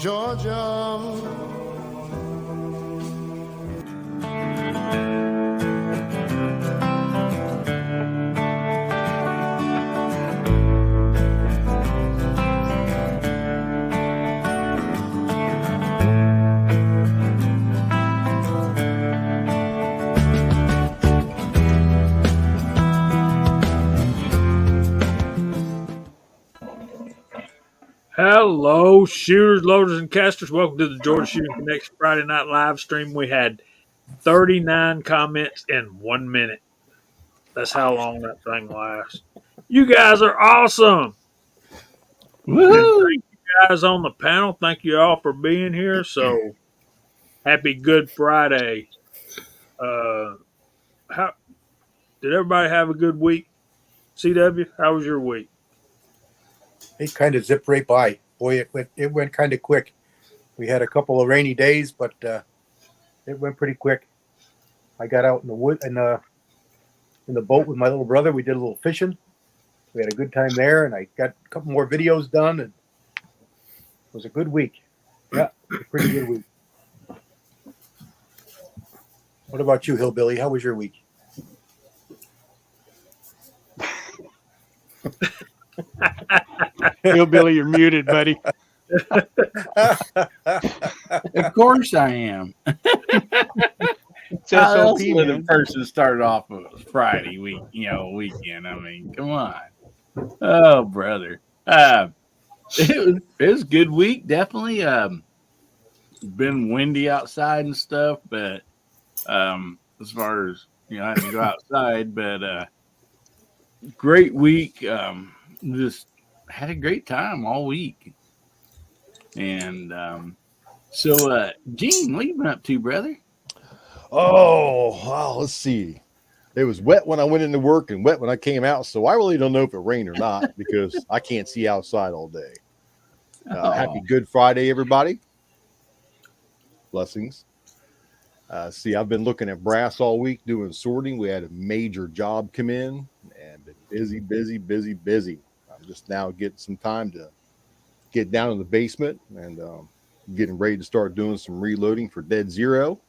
Georgia. Hello, shooters, loaders, and casters. Welcome to the Georgia Shooting Connection Friday Night Live stream. We had 39 comments in 1 minute. That's how long that thing lasts. You guys are awesome. Woohoo! And thank you guys on the panel. Thank you all for being here. So, happy Good Friday. How did everybody have a good week? CW, how was your week? It kind of zipped right by. Boy, it went kind of quick. We had a couple of rainy days, but it went pretty quick. I got out in the wood in the boat with my little brother. We did a little fishing. We had a good time there, and I got a couple more videos done, and it was a good week. Yeah, a pretty good week. What about you, Hillbilly? How was your week? Hillbilly, you're muted, buddy. Of course I am. How How else else would a person start off a Friday weekend? I mean, come on. Oh, brother. It was a good week, definitely. Been windy outside and stuff, but as far as I had to go outside, but great week. Just had a great time all week. And so, Gene, what you been up to, brother? Oh, wow, let's see. It was wet when I went into work and wet when I came out, so I really don't know if it rained or not because I can't see outside all day. Happy Good Friday, everybody. Blessings. See, I've been looking at brass all week doing sorting. We had a major job come in and been busy. I'm just now getting some time to get down in the basement and getting ready to start doing some reloading for Dead Zero.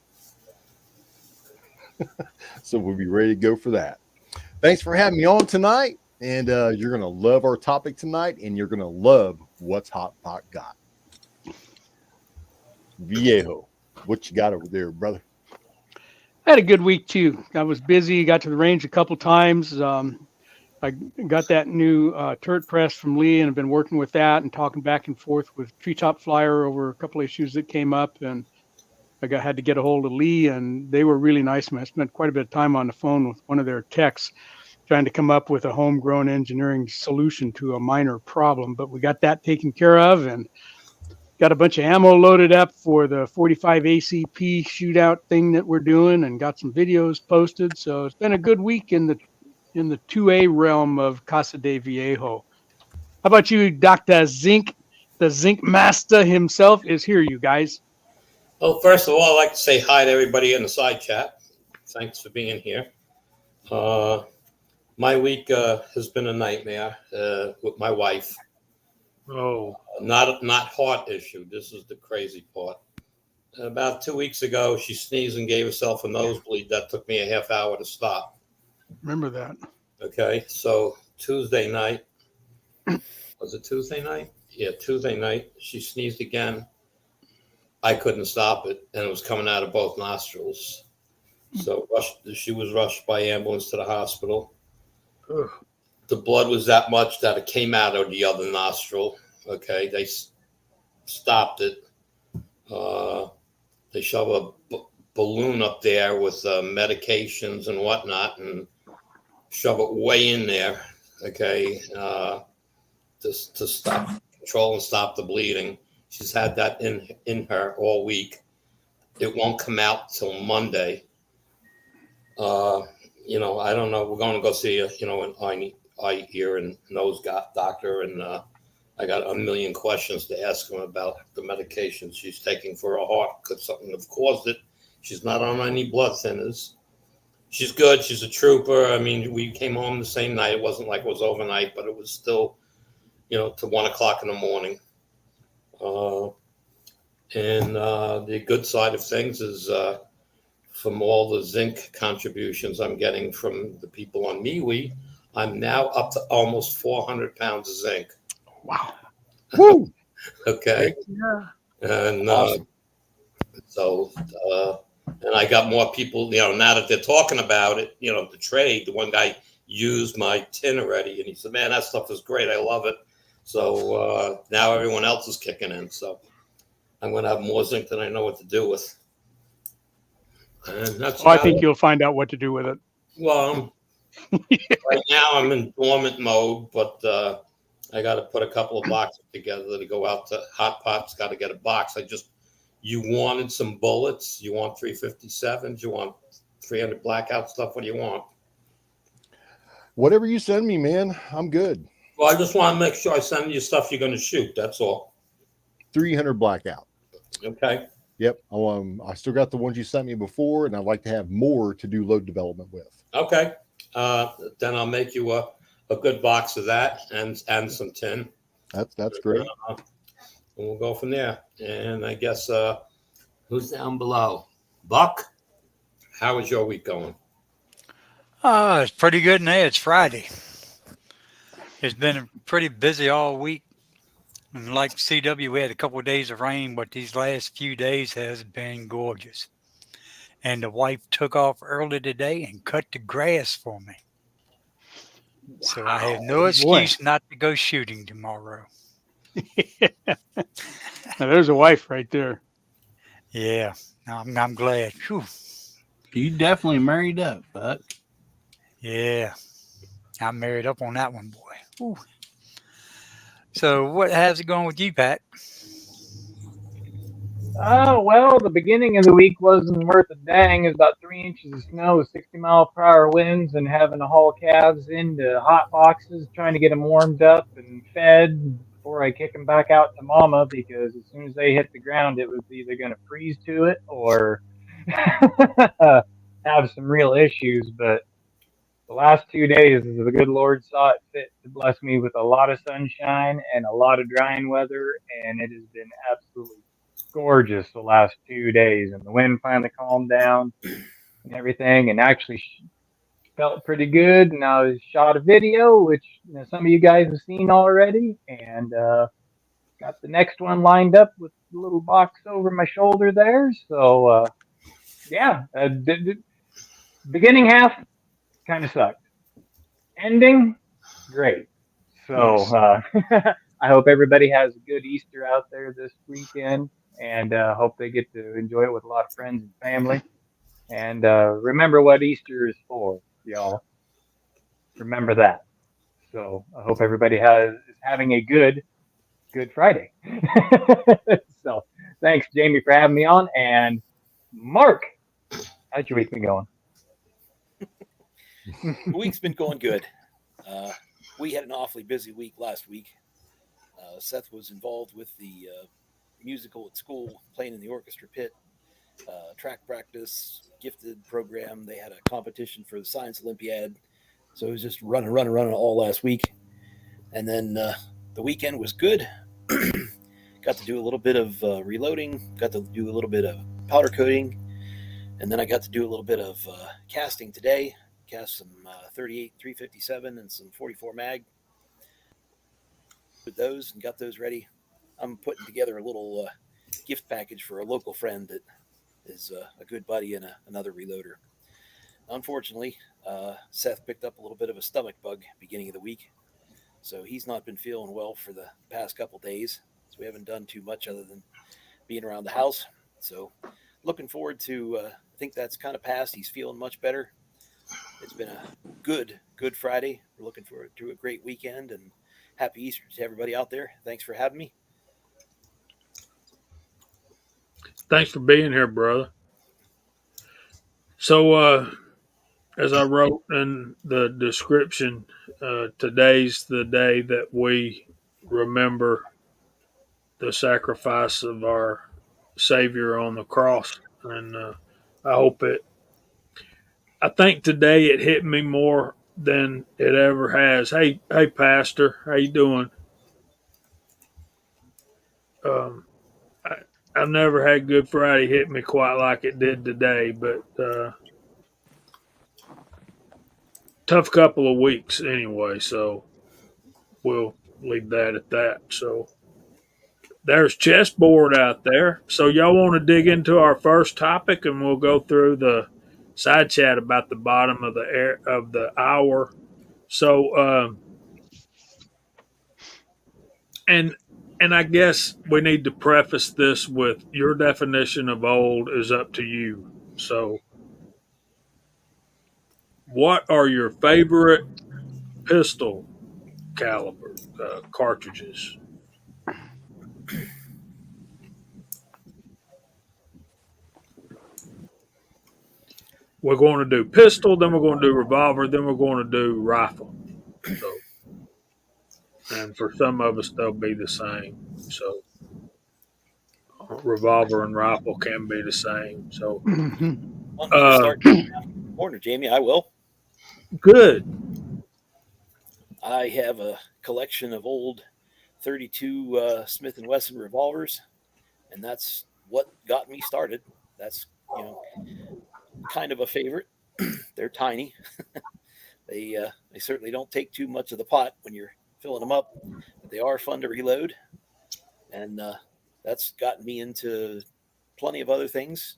So we'll be ready to go for that. Thanks for having me on tonight. And you're going to love our topic tonight, and you're going to love what's Hot Pot got. Viejo, what you got over there, brother? I had a good week, too. I was busy, got to the range a couple times. I got that new turret press from Lee, and I've been working with that and talking back and forth with Treetop Flyer over a couple of issues that came up. And I had to get a hold of Lee, and they were really nice. I spent quite a bit of time on the phone with one of their techs trying to come up with a homegrown engineering solution to a minor problem. But we got that taken care of and got a bunch of ammo loaded up for the 45 ACP shootout thing that we're doing and got some videos posted. So it's been a good week in the 2A realm of Casa de Viejo. How about you, Dr. Zink? The Zink Master himself is here, you guys. Well, first of all, I'd like to say hi to everybody in the side chat. Thanks for being here. My week has been a nightmare with my wife. Oh, Not heart issue. This is the crazy part. About 2 weeks ago, she sneezed and gave herself a nosebleed. That took me a half hour to stop. Remember that. Okay, so Tuesday night, was it Tuesday night? Yeah, Tuesday night, she sneezed again. I couldn't stop it, and it was coming out of both nostrils. So she was rushed by ambulance to the hospital. ugh. The blood was that much that it came out of the other nostril. Okay, they stopped it. They shove a balloon up there with medications and whatnot and shove it way in there, okay, to stop control and stop the bleeding. She's had that in her all week. It won't come out till Monday. I don't know. We're going to go see an eye, ear, and nose doctor, and I got a million questions to ask him about the medication she's taking for her heart. Could something have caused it? She's not on any blood thinners. She's good. She's a trooper. I mean, we came home the same night. It wasn't like it was overnight, but it was still, to 1 o'clock in the morning. And the good side of things is from all the zinc contributions I'm getting from the people on MeWe, I'm now up to almost 400 pounds of zinc. Wow. Woo! Okay. Yeah. And Awesome. so, and I got more people, now that they're talking about it, the trade, the one guy used my tin already and he said, man, that stuff is great. I love it. So now everyone else is kicking in. So I'm going to have more zinc than I know what to do with. And that's Oh, I about think it. you'll find out what to do with it. Well, right now I'm in dormant mode, but I got to put a couple of boxes together to go out to Hot Pot's. Got to get a box. You wanted some bullets. You want 357s. You want 300 blackout stuff. What do you want? Whatever you send me, man, I'm good. Well, I just want to make sure I send you stuff you're going to shoot. That's all. 300 blackout. Okay. Yep. I still got the ones you sent me before, and I'd like to have more to do load development with. Okay. Then I'll make you a good box of that and some tin. That's great. And we'll go from there. And I guess who's down below? Buck, how is your week going? It's pretty good now. It's Friday. It's been pretty busy all week. And like CW, we had a couple of days of rain, but these last few days has been gorgeous. And the wife took off early today and cut the grass for me. So I have no Boy. excuse not to go shooting tomorrow. Now, there's a wife right there. Yeah, I'm glad. Whew. You definitely married up, Buck. Yeah, I married up on that one, boy. Whew. So how's it going with you, Pat? Oh, well, the beginning of the week wasn't worth a dang. It was about 3 inches of snow with 60-mile-per-hour winds and having to haul calves into hot boxes, trying to get them warmed up and fed before I kick them back out to mama, because as soon as they hit the ground, it was either going to freeze to it or have some real issues. But the last 2 days, the good Lord saw it fit to bless me with a lot of sunshine and a lot of drying weather, and it has been absolutely gorgeous the last 2 days. And the wind finally calmed down and everything, and actually felt pretty good. And I shot a video, which some of you guys have seen already, and got the next one lined up with the little box over my shoulder there. So yeah, beginning half kind of sucked. Ending, great. So I hope everybody has a good Easter out there this weekend, and hope they get to enjoy it with a lot of friends and family. And remember what Easter is for, y'all. Remember that. So I hope everybody is having a good Friday. So thanks, Jamie, for having me on. And Mark, how's your week been going? The week's been going good. We had an awfully busy week last week. Seth was involved with the musical at school, playing in the orchestra pit, track practice, gifted program. They had a competition for the Science Olympiad. So it was just running all last week. And then the weekend was good. Got to do a little bit of reloading, got to do a little bit of powder coating, and then I got to do a little bit of casting today. Cast some 38 357 and some 44 mag with those and got those ready. I'm putting together a little gift package for a local friend that is a good buddy and another reloader. Unfortunately, Seth picked up a little bit of a stomach bug beginning of the week, so he's not been feeling well for the past couple days. So we haven't done too much other than being around the house. So looking forward to, I think that's kind of passed. He's feeling much better. It's been a good Friday. We're looking forward to a great weekend, and happy Easter to everybody out there. Thanks for having me. Thanks for being here, brother. So, as I wrote in the description, today's the day that we remember the sacrifice of our Savior on the cross. And I hope I think today it hit me more than it ever has. Hey, Pastor, how you doing? Um, I, I've never had Good Friday hit me quite like it did today, but tough couple of weeks anyway, so we'll leave that at that. So there's chessboard out there. So y'all want to dig into our first topic, and we'll go through the side chat about the bottom of the hour. So and I guess we need to preface this with your definition of old is up to you. So what are your favorite pistol caliber cartridges? We're going to do pistol, then we're going to do revolver, then we're going to do rifle. So, and for some of us, they'll be the same. So, revolver and rifle can be the same. So, Want me to start corner, Jamie? I will. Good. I have a collection of old 32 Smith & Wesson revolvers, and that's what got me started. That's, kind of a favorite. They're tiny. They certainly don't take too much of the pot when you're filling them up, but they are fun to reload, and that's gotten me into plenty of other things.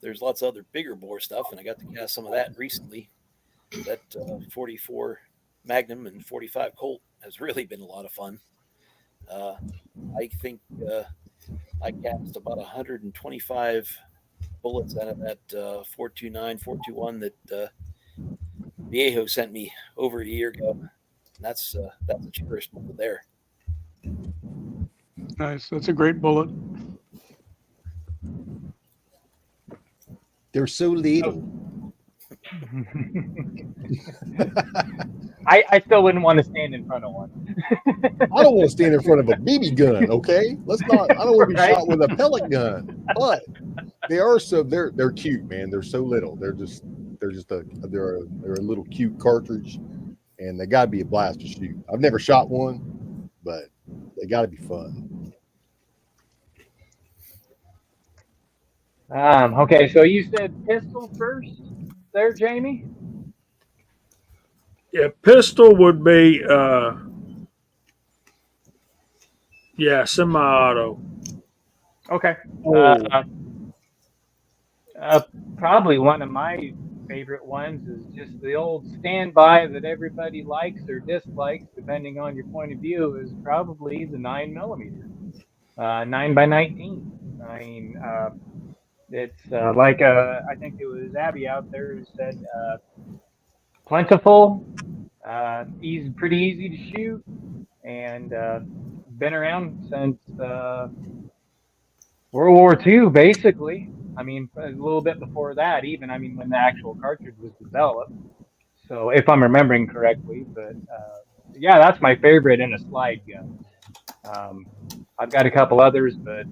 There's lots of other bigger bore stuff, and I got to cast some of that recently. That 44 Magnum and 45 Colt has really been a lot of fun. I think I cast about 125 bullets out of that 429, 421 that Viejo sent me over a year ago. And that's a cherished bullet there. Nice. That's a great bullet. They're so little. I still wouldn't want to stand in front of one. I don't want to stand in front of a BB gun. Okay, let's not. I don't want to be Right? shot with a pellet gun. But they're cute, man. They're so little. They're a little cute cartridge, and they got to be a blast to shoot. I've never shot one, but they got to be fun. Okay, so you said pistol first there, Jamie? Yeah, pistol would be semi-auto. Okay. Oh. Probably one of my favorite ones is just the old standby that everybody likes or dislikes, depending on your point of view, is probably the 9mm, 9x19. I mean, it's like I think it was Abby out there who said plentiful, pretty easy to shoot, and been around since World War II, basically. I mean, a little bit before that, even. I mean, when the actual cartridge was developed. So, if I'm remembering correctly, but yeah, that's my favorite in a slide gun. I've got a couple others, but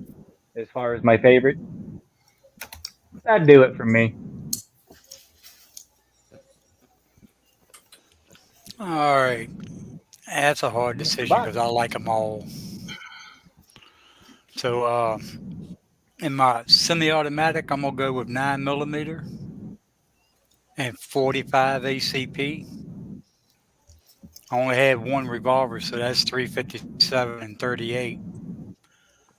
as far as my favorite, that'd do it for me. All right. That's a hard decision because I like them all. So, in my semi-automatic, I'm gonna go with 9mm and 45 ACP. I only had one revolver, so that's 357 and 38.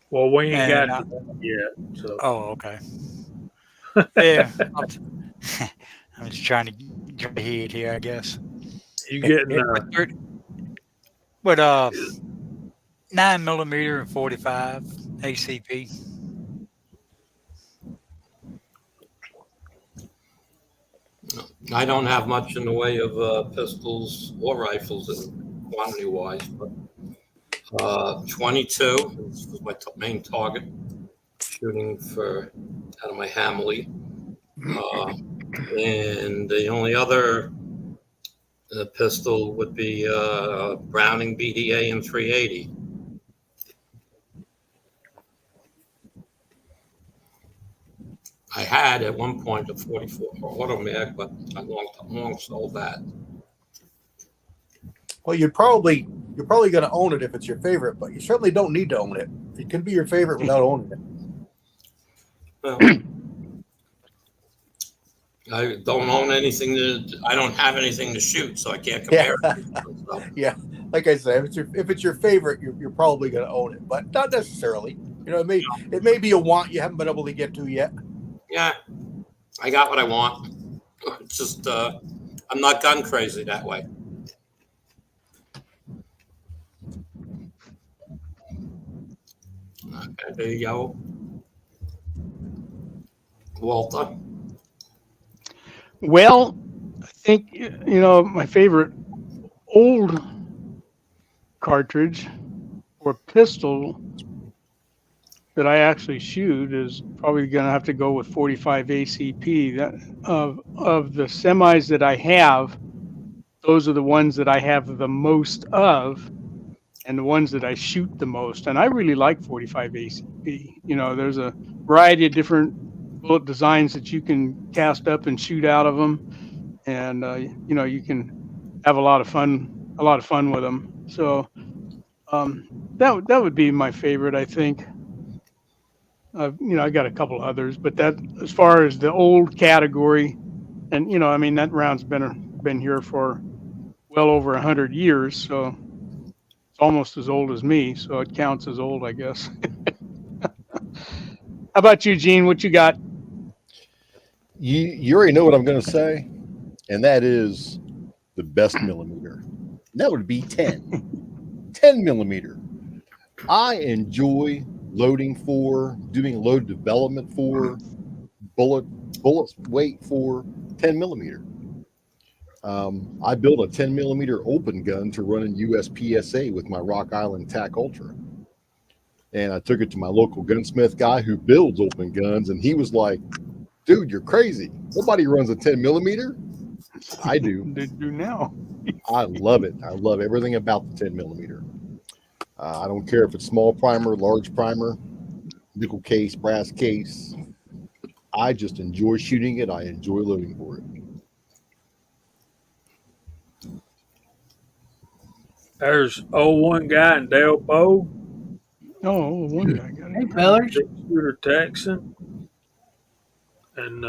Well, we ain't And got to that yet. So. Oh, okay. Yeah, I'm just trying to get ahead here, I guess. You getting but 9mm and 45 ACP. I don't have much in the way of pistols or rifles in quantity wise, but 22 was my main target, shooting for out of my Hamley. And the only other pistol would be Browning BDA in 380. I had at one point a 44 automatic, but I long sold that. Well, you're probably going to own it if it's your favorite, but you certainly don't need to own it It can be your favorite without owning it. Well, I don't own anything I don't have anything to shoot, so I can't compare. So, Yeah, like I said, if it's your favorite, you're probably going to own it, but not necessarily. You know, it may be a want you haven't been able to get to yet. yeah, I got what I want. It's just I'm not gun crazy that way. Okay, there you go, Walter. Well, I think, my favorite old cartridge or pistol that I actually shoot is probably going to have to go with 45 ACP. That of the semis that I have, those are the ones that I have the most of, and the ones that I shoot the most. And I really like 45 ACP. There's a variety of different bullet designs that you can cast up and shoot out of them, and you can have a lot of fun with them. So that would be my favorite, I think. I got a couple others, but that, as far as the old category, and that round's been here for well over 100 years, so it's almost as old as me, so it counts as old, I guess. How about you, Gene? What you got? You already know what I'm going to say, and that is the best millimeter. That would be 10. 10 millimeter. I enjoy doing load development for, bullets weight for 10 millimeter. I built a 10 millimeter open gun to run in USPSA with my Rock Island TAC Ultra. And I took it to my local gunsmith guy who builds open guns, and he was like, dude, you're crazy. Nobody runs a 10 millimeter. I do. They do now. I love it. I love everything about the 10 millimeter. I don't care if it's small primer, large primer, nickel case, brass case. I just enjoy shooting it. I enjoy loading for it. There's 01 guy in Del Bow, Oh, one guy got Hey, it. fellers. shooter Texan, and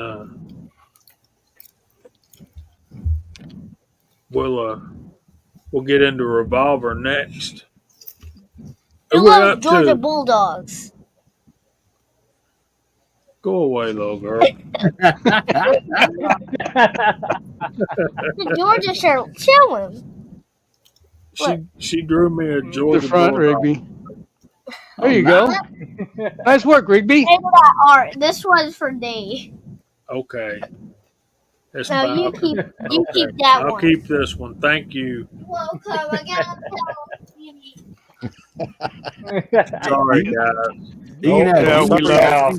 we'll get into revolver next. Who Who we loves up Georgia to? Bulldogs? Go away, little girl. The Georgia shirt, show him. She drew me a The Georgia front, Bulldog. Rigby. There you go. Nice work, Rigby. Table that art. This one's for D. Okay. It's No, you about- keep okay. that I'll one. keep this one. Thank you. Welcome. I gotta Sorry, guys. You can have Yeah, we some- love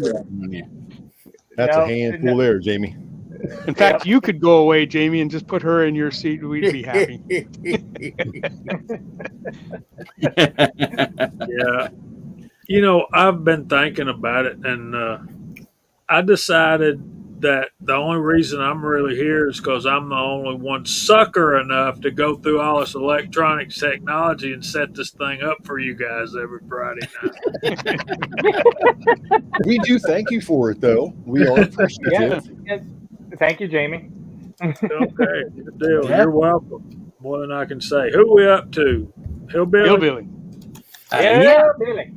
Yeah. That's No, a handful there, Jamie. In fact, you could go away, Jamie, and just put her in your seat. We'd be happy. Yeah. I've been thinking about it, and I decided that the only reason I'm really here is because I'm the only one sucker enough to go through all this electronics technology and set this thing up for you guys every Friday night. We do thank you for it, though. We are appreciative. Thank you, Jamie. Okay, good deal. Yeah. You're welcome. More than I can say. Who we up to? Hillbilly? Hillbilly. Yeah. Billy.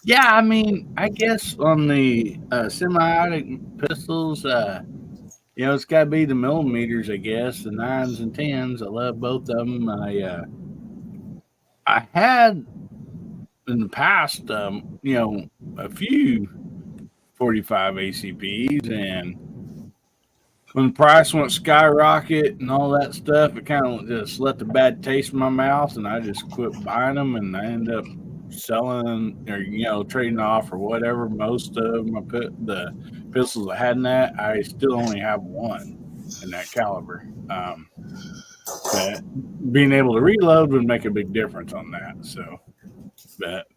Yeah, I mean, I guess on the semi-automatic pistols, it's got to be the millimeters, I guess, the 9s and 10s. I love both of them. I had in the past, a few 45 ACPs, and when the price went skyrocket and all that stuff, it kind of just left a bad taste in my mouth, and I just quit buying them, and I ended up selling or trading off or whatever. Most of my the pistols I had in that, I still only have one in that caliber. But being able to reload would make a big difference on that. So, but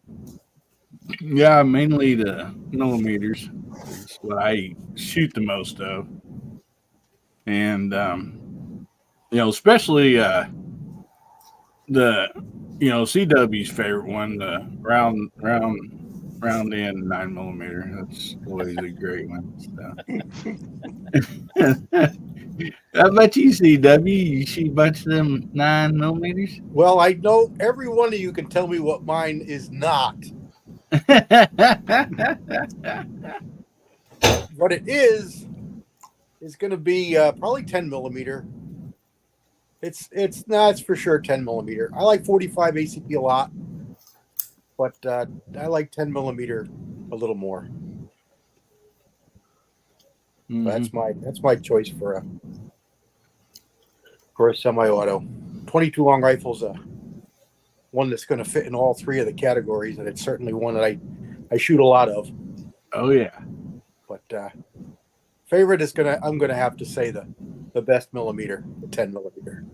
yeah, mainly the millimeters is what I shoot the most of, and especially the CW's favorite one, the round in 9mm. That's always a great one. So. How about you, CW? You shoot a bunch of them 9mm? Well, I know every one of you can tell me what mine is not. What it is going to be probably 10mm. It's for sure 10mm. I like 45 ACP a lot, but I like 10mm a little more. Mm-hmm. That's my choice for a semi-auto. 22 long rifles, one that's going to fit in all three of the categories, and it's certainly one that I shoot a lot of. Oh yeah. But favorite is I'm gonna have to say the best millimeter, the 10mm.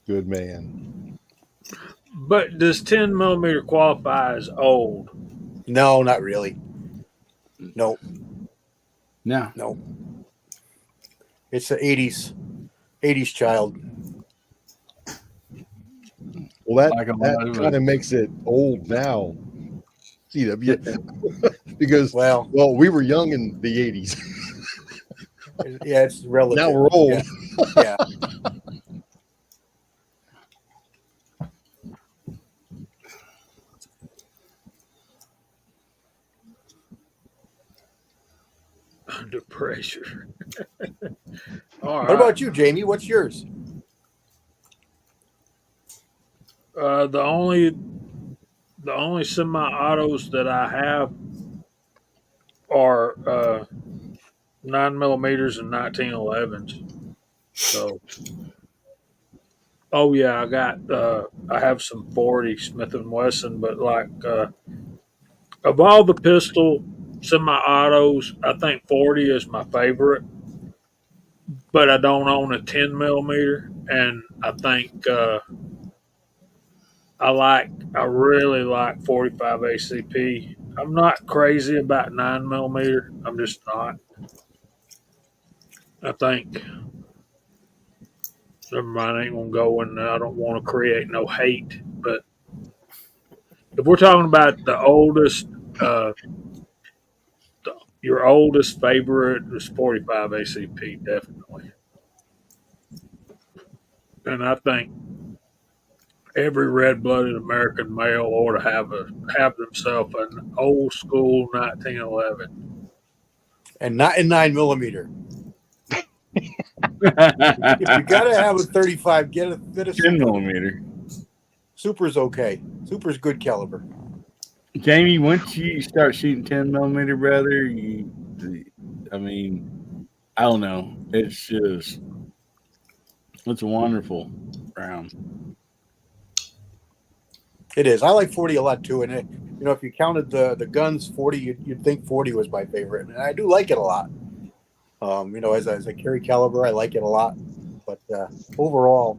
Good man. But does 10mm qualify as old? No, not really. No. No. It's the 80s child. Well, Like a lot that of kind of us. makes it old now. CW. Because Well, we were young in the 80s. yeah, it's relative. Now we're old. Yeah. Under pressure. All right. What about you, Jamie? What's yours? The only semi-autos that I have are 9mm and 1911s. So, oh yeah, I have some 40 Smith and Wesson, but like of all the pistol semi-autos, I think 40 is my favorite. But I don't own a 10mm, and I think I really like 45 ACP. I'm not crazy about 9mm. I'm just not. I think. Never mind, I ain't gonna go and I don't want to create no hate. But if we're talking about the oldest, your oldest favorite is 45 ACP, definitely. And I think every red-blooded American male ought to have themselves an old school 1911. And not in 9mm. If you gotta have a 35, get a 10mm. Super's okay. Super's good caliber. Jamie, once you start shooting 10mm, brother, I don't know. It's a wonderful round. It is. I like 40 a lot too. And if you counted the guns, 40, you'd think 40 was my favorite. And I do like it a lot. As a carry caliber, I like it a lot. But overall,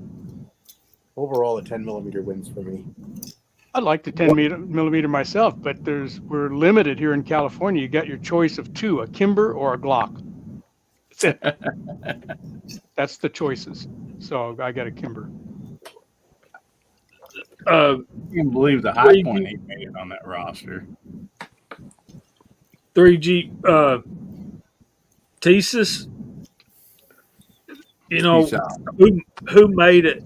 a 10mm wins for me. I like the 10mm myself, but we're limited here in California. You got your choice of two, a Kimber or a Glock. That's it. That's the choices. So I got a Kimber. You can believe the high point he made on that roster. 3G thesis. Who made it?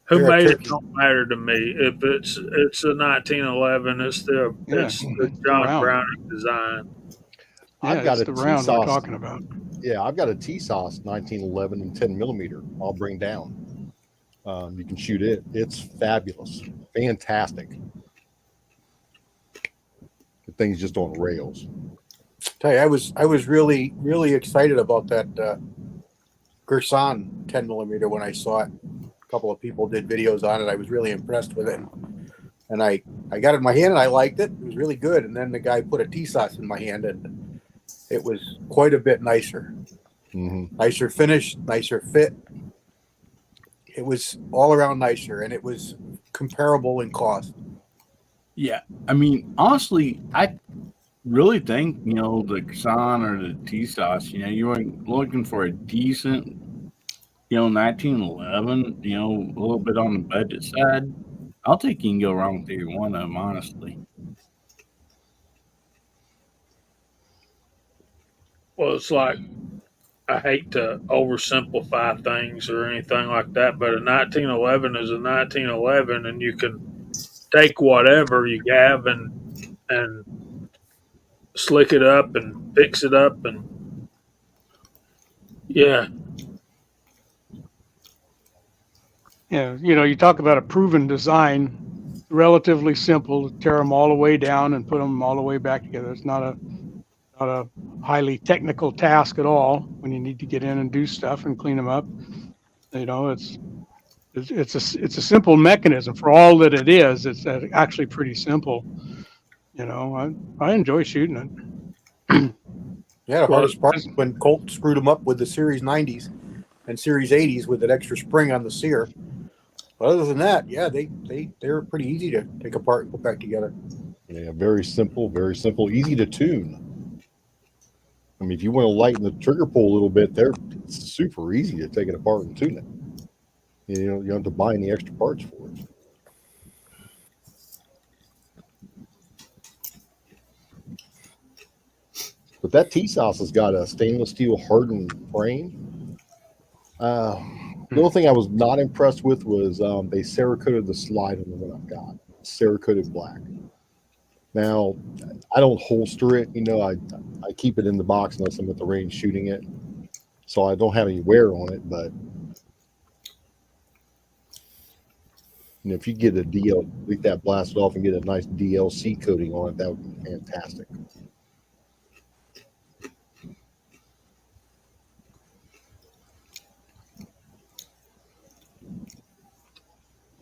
Who made it don't matter to me. If it's a 1911, it's the John Browning design. I've got a the round we're talking about. Yeah, I've got a TSOS 1911 and 10mm. I'll bring down. You can shoot it. It's fabulous, fantastic. The thing's just on rails. Tell you, I was really, really excited about that Gerson 10mm when I saw it. A couple of people did videos on it. I was really impressed with it, and I got it in my hand and I liked it. It was really good. And then the guy put a TSOS in my hand, and it was quite a bit nicer. Mm-hmm. Nicer finish, nicer fit. It was all around nicer, and it was comparable in cost. Yeah, honestly, I really think the Xan or the TSOS, you weren't looking for a decent, 1911, a little bit on the budget side. I'll take you can go wrong with either one of them, honestly. Well, it's like I hate to oversimplify things or anything like that, but a 1911 is a 1911, and you can take whatever you have and slick it up and fix it up, and yeah, Yeah, you talk about a proven design, relatively simple to tear them all the way down and put them all the way back together. It's not a highly technical task at all when you need to get in and do stuff and clean them up. It's a simple mechanism for all that it is. It's actually pretty simple. I enjoy shooting it. Yeah, the Well, hardest part is when Colt screwed them up with the Series 90s and Series 80s with an extra spring on the sear. But other than that, yeah, they're pretty easy to take apart and put back together. Yeah, very simple, easy to tune. I mean, if you want to lighten the trigger pull a little bit, it's super easy to take it apart and tune it. You don't have to buy any extra parts for it. But that T-Sauce has got a stainless steel hardened frame. The only thing I was not impressed with was they Cerakoted the slide on the one I've got. Cerakoted black. Now, I don't holster it. I keep it in the box unless I'm at the range shooting it. So I don't have any wear on it, but if you get get that blasted off and get a nice DLC coating on it, that would be fantastic.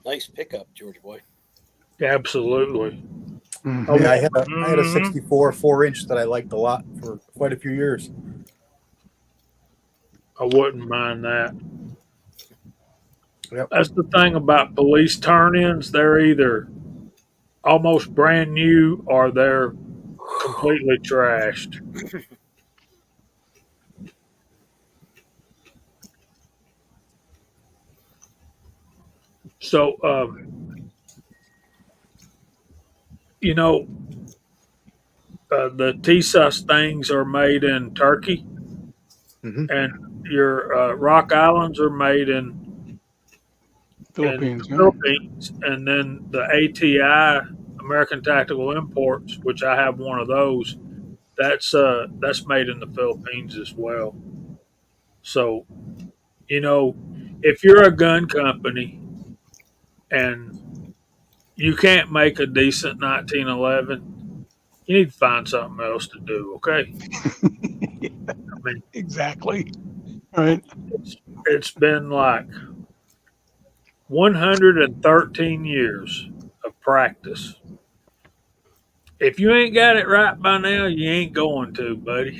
Nice pickup, Georgia boy. absolutely. Mhm. Yeah, I had a 64 4-inch that I liked a lot for quite a few years. I wouldn't mind that. Yep. That's the thing about police turn-ins. They're either almost brand new or they're completely trashed. So, the TSUS things are made in Turkey, Mm-hmm. and your Rock Islands are made in Philippines. the Yeah. Philippines, and then the ATI American Tactical Imports, which I have one of those, that's made in the Philippines as well. So, if you're a gun company and you can't make a decent 1911, you need to find something else to do. Okay, I mean, Exactly. Right. it's been like 113 years of practice. If you ain't got it right by now, you ain't going to, buddy.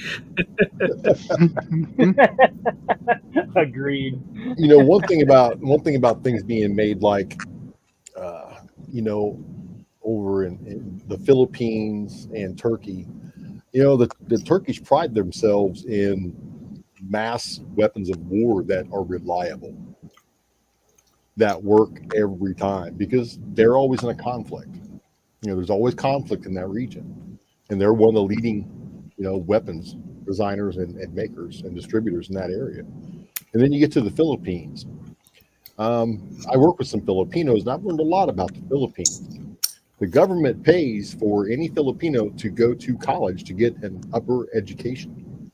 Agreed. One thing about things being made like uh, over in the Philippines and Turkey, the Turkish pride themselves in mass weapons of war that are reliable, that work every time, because they're always in a conflict. There's always conflict in that region, and they're one of the leading, weapons designers and makers and distributors in that area. And then you get to the Philippines. I work with some Filipinos, and I've learned a lot about the Philippines. The government pays for any Filipino to go to college to get an upper education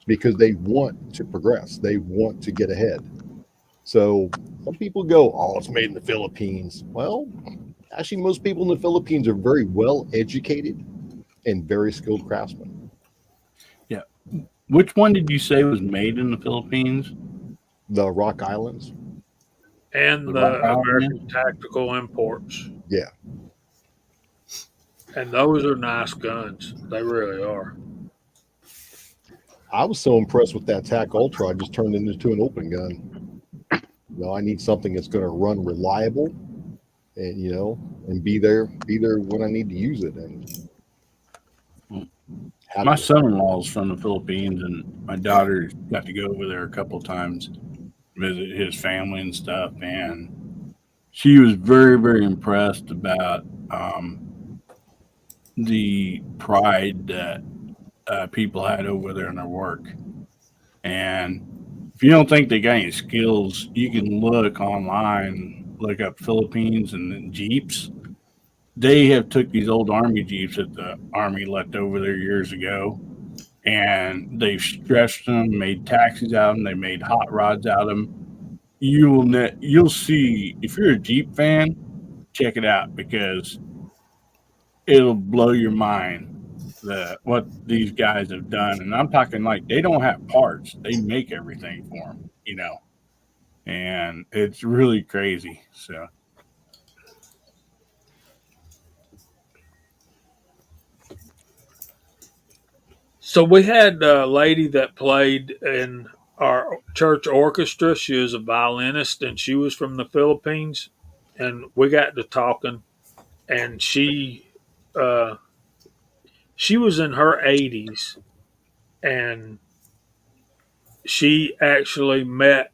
because they want to progress. They want to get ahead. So some people go, oh, it's made in the Philippines. Well, actually, most people in the Philippines are very well educated and very skilled craftsmen. Yeah. Which one did you say was made in the Philippines? The Rock Islands. And the American Tactical Imports. Yeah. And those are nice guns. They really are. I was so impressed with that TAC Ultra, I just turned it into an open gun. I need something that's going to run reliable and, and be there when I need to use it. And my son-in-law is from the Philippines, and my daughter got to go over there a couple of times. visit his family and stuff, and she was very, very impressed about the pride that people had over there in their work. And if you don't think they got any skills, you can look online, look up Philippines and then Jeeps. They have took these old Army Jeeps that the Army left over there years ago, and they've stretched them, made taxis out of them, they made hot rods out of them. You'll see if you're a Jeep fan, check it out because it'll blow your mind what these guys have done. And I'm talking like they don't have parts; they make everything for them, and it's really crazy. So we had a lady that played in our church orchestra. She was a violinist and she was from the Philippines. And we got to talking, and uh, she was in her 80s, and she actually met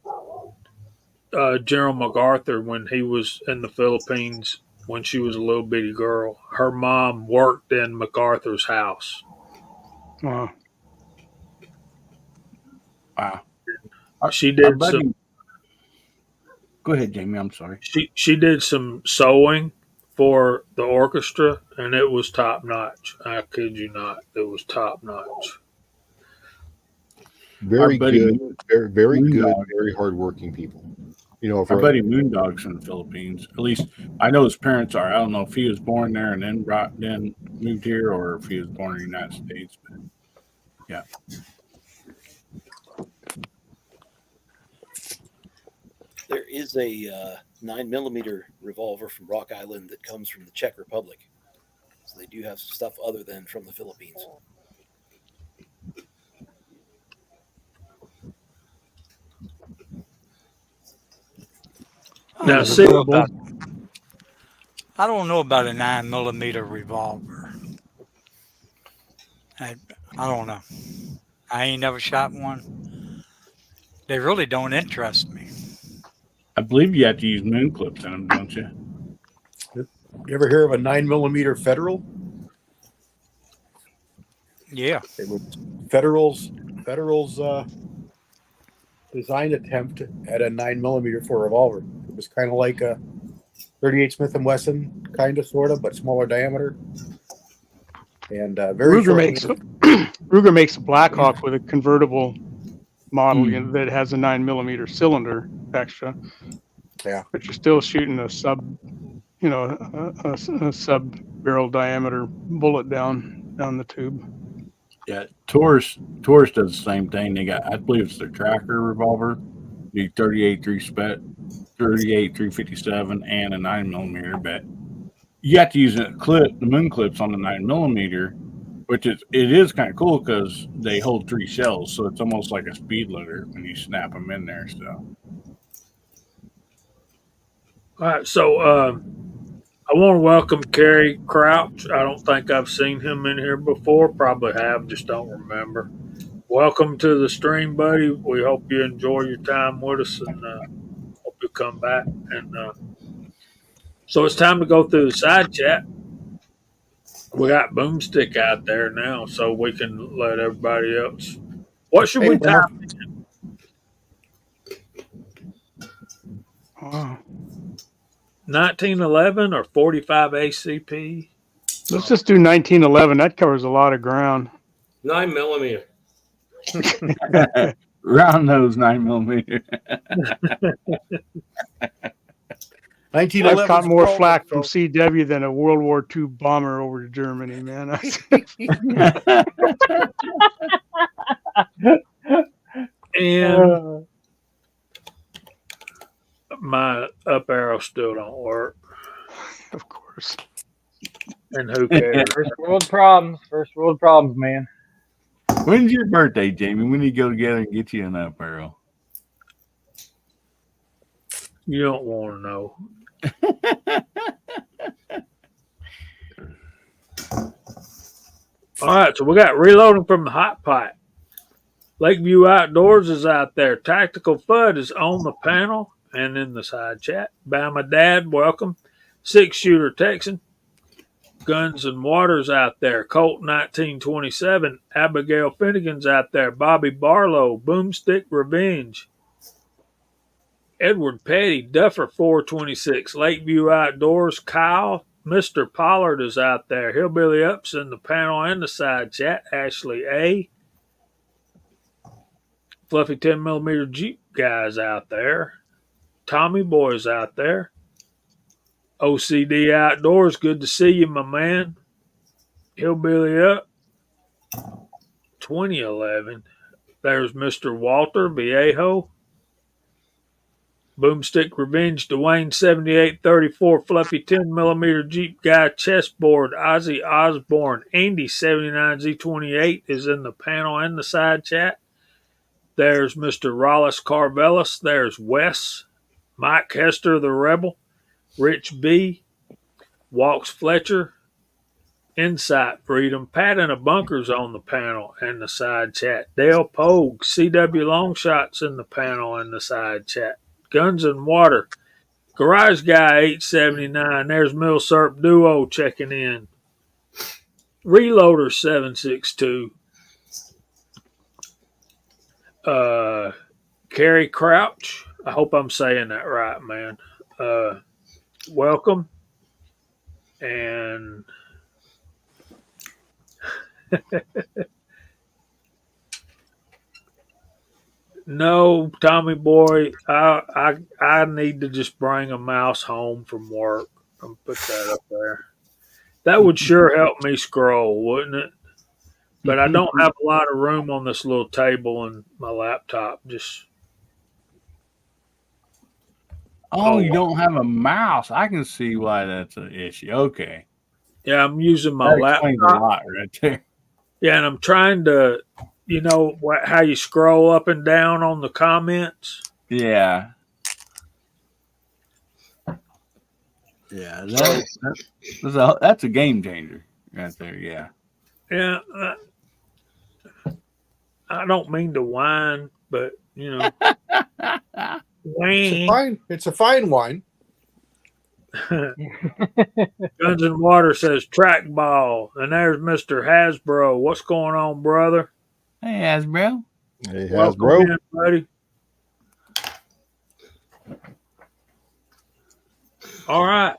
General MacArthur when he was in the Philippines when she was a little bitty girl. Her mom worked in MacArthur's house. Wow. Wow. She Our did buddy, some. go ahead, Jamie. I'm sorry. She did some sewing for the orchestra, and it was top notch. I kid you not, it was top notch. Our Very buddy good, very good, Moondog, very hardworking people. our For buddy Moondog's from the Philippines. At least I know his parents are. I don't know if he was born there and then moved here, or if he was born in the United States. But yeah. There is a 9mm revolver from Rock Island that comes from the Czech Republic. So they do have some stuff other than from the Philippines. Now, I see, don't know about I don't know about a 9mm revolver. I don't know. I ain't never shot one. They really don't interest me. I believe you have to use moon clips in them, don't you? You ever hear of a 9mm Federal? Yeah. It was Federal's design attempt at a 9mm for a revolver. It was kind of like a 38 Smith and Wesson, kind of, sort of, but smaller diameter. And very Ruger short. makes Ruger makes a Blackhawk with a convertible model that has a 9mm cylinder extra. Yeah, but you're still shooting a sub barrel diameter bullet down the tube. Yeah, Taurus does the same thing. They got, I believe it's their tracker revolver, the 38 357, and a 9mm. But you have to use the moon clips on the 9mm, which it is kind of cool because they hold 3 shells, so it's almost like a speed loader when you snap them in there. So, all right, so I want to welcome Kerry Crouch. I don't think I've seen him in here before. Probably have, just don't remember. Welcome to the stream, buddy. We hope you enjoy your time with us, and hope you come back. And so it's time to go through the side chat. We got Boomstick out there now, so we can let everybody else. What should we type? 1911 or 45 ACP? Let's just do 1911. That covers a lot of ground. 9mm. round nose 9mm. 1911. I've caught more flack from CW than a World War II bomber over to Germany, man. And my up arrow still don't work. Of course. And who cares? First world problems, man. When's your birthday, Jamie? We need to go together and get you an up arrow. You don't want to know. All right, so we got reloading from the hot pot. Lakeview Outdoors is out there. Tactical Fud is on the panel and in the side chat. Bama Dad, welcome. 6-shooter Texan. Guns and Waters out there. Colt 1927. Abigail Finnegan's out there. Bobby Barlow. Boomstick Revenge. Edward Petty. Duffer 426. Lakeview Outdoors. Kyle. Mr. Pollard is out there. Hillbilly Ups in the panel and the side chat. Ashley A. Fluffy 10mm Jeep guys out there. Tommy Boy's out there. OCD Outdoors, good to see you, my man. Hillbilly Up 2011. There's Mr. Walter Viejo. Boomstick Revenge, Dwayne 7834, Fluffy 10mm Jeep guy, Chessboard, Ozzy Osbourne, Andy 79Z28 is in the panel and the side chat. There's Mr. Rollis Carvelis. There's Wes, Mike Hester, the Rebel, Rich B, Walks Fletcher, Insight Freedom, Pat in a Bunker's on the panel and the side chat. Dale Pogue, CW Longshots in the panel and the side chat. Guns and Water, Garage Guy 879. There's Millsurp Duo checking in. Reloader 762. Kerry Crouch. I hope I'm saying that right, man. Welcome. And no, Tommy Boy, I need to just bring a mouse home from work and put that up there. That would sure help me scroll, wouldn't it? But I don't have a lot of room on this little table and my laptop. Just you don't have a mouse. I can see why that's an issue. Okay. yeah, I'm using my That explains a laptop. lot right there. Yeah, and I'm trying to, how you scroll up and down on the comments. Yeah. Yeah, that's a game changer right there. Yeah. Yeah, I don't mean to whine, but It's a fine wine. Guns and Water says trackball, and there's Mr. Hasbro. What's going on, brother? Hey, Hasbro. Hey, Welcome Hasbro. in, buddy. All right.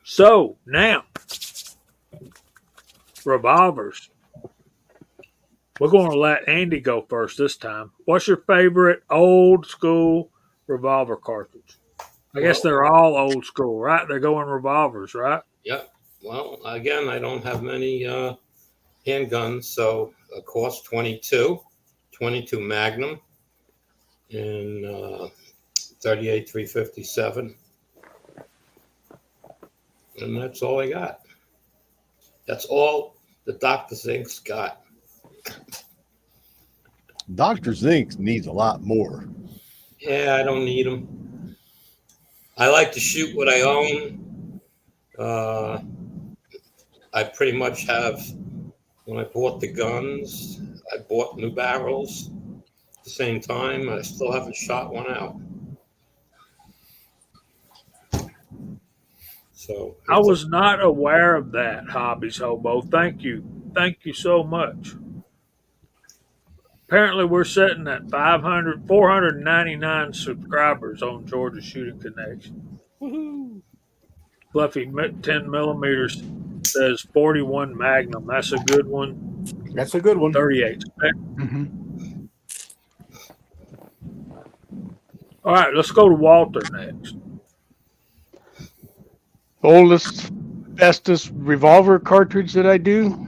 So now, revolvers. We're going to let Andy go first this time. What's your favorite old school revolver cartridge? I guess they're all old school, right? They're going revolvers, right? Yep. Well, again, I don't have many handguns, so of course 22 Magnum, and 38 357, and that's all I got. That's all the Dr. Zink's got. Dr. Zink needs a lot more. Yeah, I don't need them. I like to shoot what I own. I pretty much have, when I bought the guns, I bought new barrels at the same time. I still haven't shot one out. So I was not aware of that, Hobbies Hobo. Thank you. Thank you so much. Apparently, we're sitting at 499 subscribers on Georgia Shooting Connection. Woohoo! Fluffy 10 millimeters says 41 Magnum. That's a good one. That's a good one. 38. Mhm. All right, let's go to Walter next. Oldest, bestest revolver cartridge that I do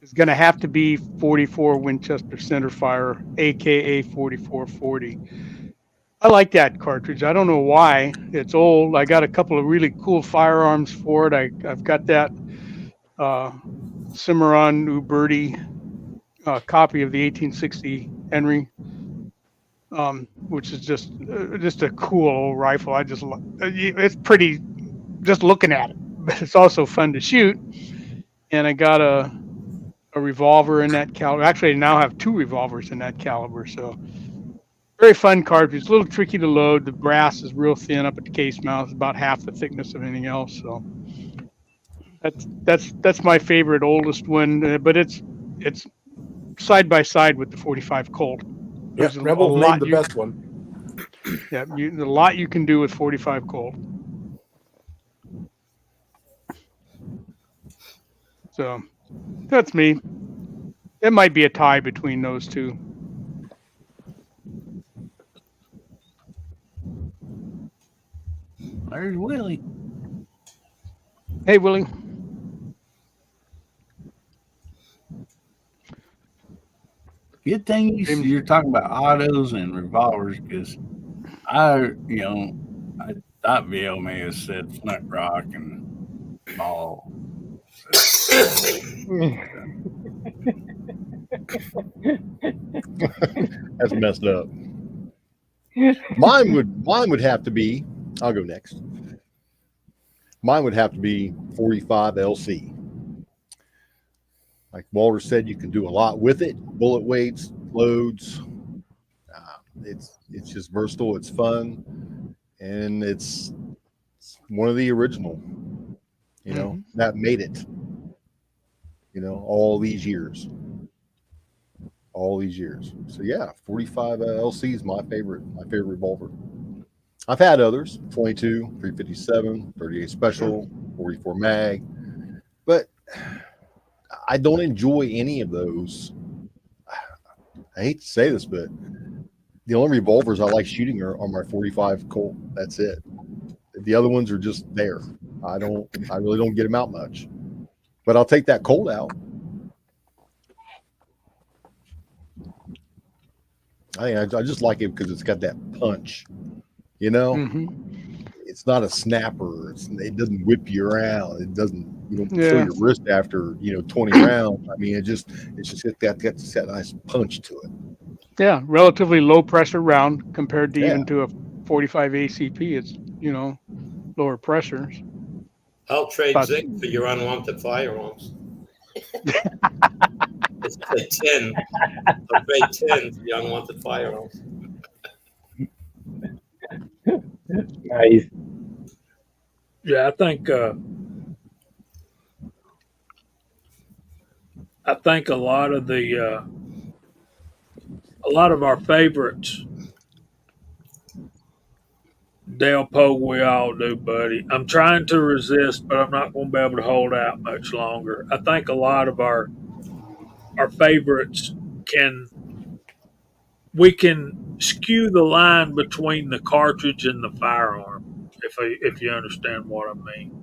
is going to have to be 44 Winchester Centerfire, aka 4440. I like that cartridge. I don't know why. It's old. I got a couple of really cool firearms for it. I've got that Cimarron Uberti copy of the 1860 Henry, which is just a cool old rifle. It's pretty just looking at it, but it's also fun to shoot. And I got a a revolver in that caliber. Actually, I now have 2 revolvers in that caliber. So very fun cartridge. It's a little tricky to load. The brass is real thin up at the case mouth, about half the thickness of anything else. So that's my favorite, oldest one. But it's side by side with the 45 Colt. Yep, There's a Rebel's named lot the you, best one. yeah, there's a lot you can do with 45 Colt. So that's me. It might be a tie between those two. There's Willie. Hey, Willie. Good thing you're talking about autos and revolvers, because I thought Bill may have said flint rock and ball. That's messed up. Mine would have to be. I'll go next. Mine would have to be 45 LC. Like Walter said, you can do a lot with it. Bullet weights, loads. It's just versatile. It's fun, and it's one of the original. That made it. All these years. So yeah, 45 LC is my favorite revolver. I've had others: 22, 357, 38 special, 44 mag, but I don't enjoy any of those. I hate to say this, but the only revolvers I like shooting are my 45 Colt. That's it. The other ones are just there. I really don't get them out much, but I'll take that Colt out. I just like it because it's got that punch, It's not a snapper. It doesn't whip you around. It doesn't, kill your wrist after 20 rounds. I mean, it's just got that nice punch to it. Yeah, relatively low pressure round compared to even to a 45 ACP. It's lower pressures. I'll trade zinc for your unwanted firearms. It's a 10. I'll trade 10 for the unwanted firearms. Nice. Yeah, I think a lot of our favorites, Dale Pogue, we all do, buddy. I'm trying to resist, but I'm not going to be able to hold out much longer. I think a lot of our favorites we can skew the line between the cartridge and the firearm, if you understand what I mean.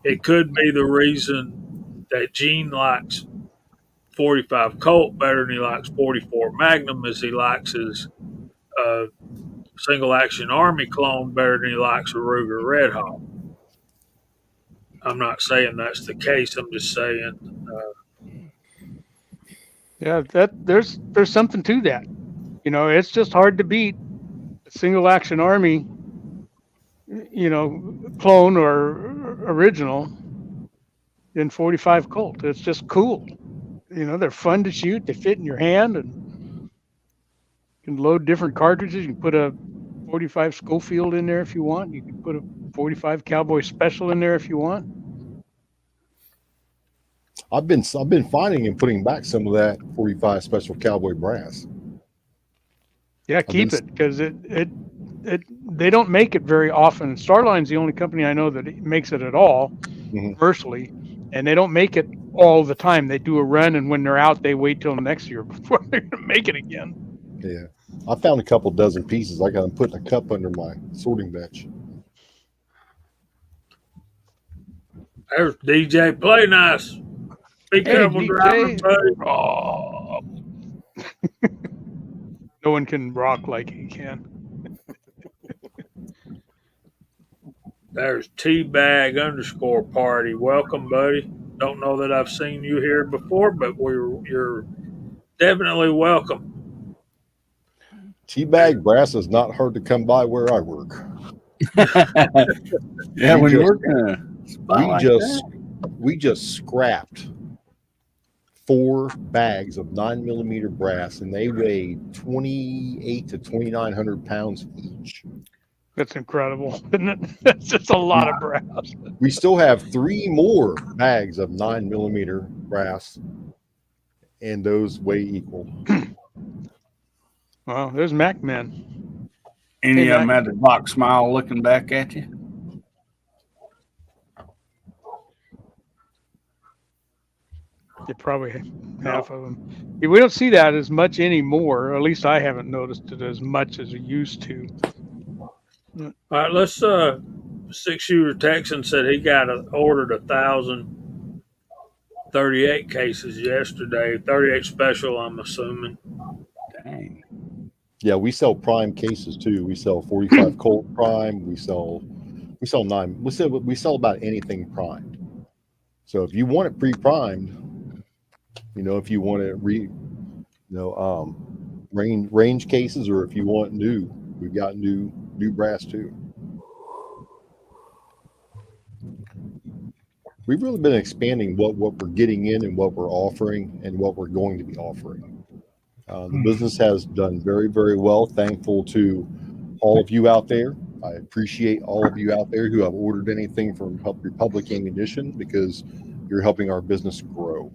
It could be the reason that Gene likes 45 Colt better than he likes 44 Magnum, as he likes his single action Army clone better than he likes a Ruger Red Hawk. I'm not saying that's the case. I'm just saying. Yeah, there's something to that. It's just hard to beat a single action Army, clone or original in 45 Colt. It's just cool. They're fun to shoot. They fit in your hand, and you can load different cartridges. You can put a 45 Schofield in there if you want. You can put a 45 Cowboy Special in there if you want. I've been finding and putting back some of that 45 Special Cowboy brass. Yeah, keep it, because they don't make it very often. Starline's the only company I know that makes it at all commercially, and they don't make it all the time. They do a run, and when they're out, they wait till next year before they're going to make it again. Yeah, I found a couple dozen pieces. I got them put in a cup under my sorting bench. There's DJ. Play nice. Be careful driving, buddy. Oh. No one can rock like he can. There's Teabag_party. Welcome, buddy. Don't know that I've seen you here before, but you're definitely welcome. Teabag brass is not hard to come by where I work. Yeah, when you're working a spot we just scrapped 4 bags of 9mm brass, and they weighed 28 to 2,900 pounds each. That's incredible, isn't it? That's just a lot of brass. We still have 3 more bags of 9mm brass, and those weigh equal. Well, there's Mac Man. Any Hey, of them Mac. had the box smile looking back at you? Yeah, probably half of them. Yeah, we don't see that as much anymore. Or at least I haven't noticed it as much as we used to. All right, let's 6-shooter Texan said he ordered 1,038 cases yesterday. 38 special, I'm assuming. Dang. Yeah, we sell prime cases too. We sell 45 Colt prime. We sell 9. We sell about anything primed. So if you want it pre-primed, if you want it range cases, or if you want new, we've got new brass too. We've really been expanding what we're getting in and what we're offering and what we're going to be offering. The business has done very, very well. Thankful to all of you out there. I appreciate all of you out there who have ordered anything from Republic Ammunition, because you're helping our business grow.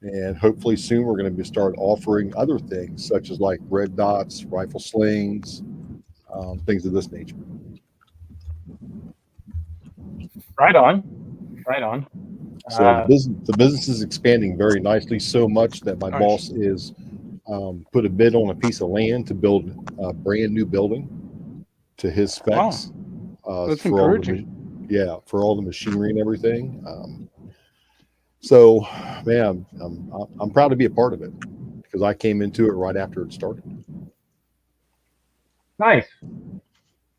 And hopefully soon we're going to start offering other things, such as like red dots, rifle slings, things of this nature. Right on. So the business is expanding very nicely, so much that my boss is put a bid on a piece of land to build a brand new building to his specs. That's for encouraging. For all the machinery and everything. So, man, I'm proud to be a part of it, because I came into it right after it started. Nice.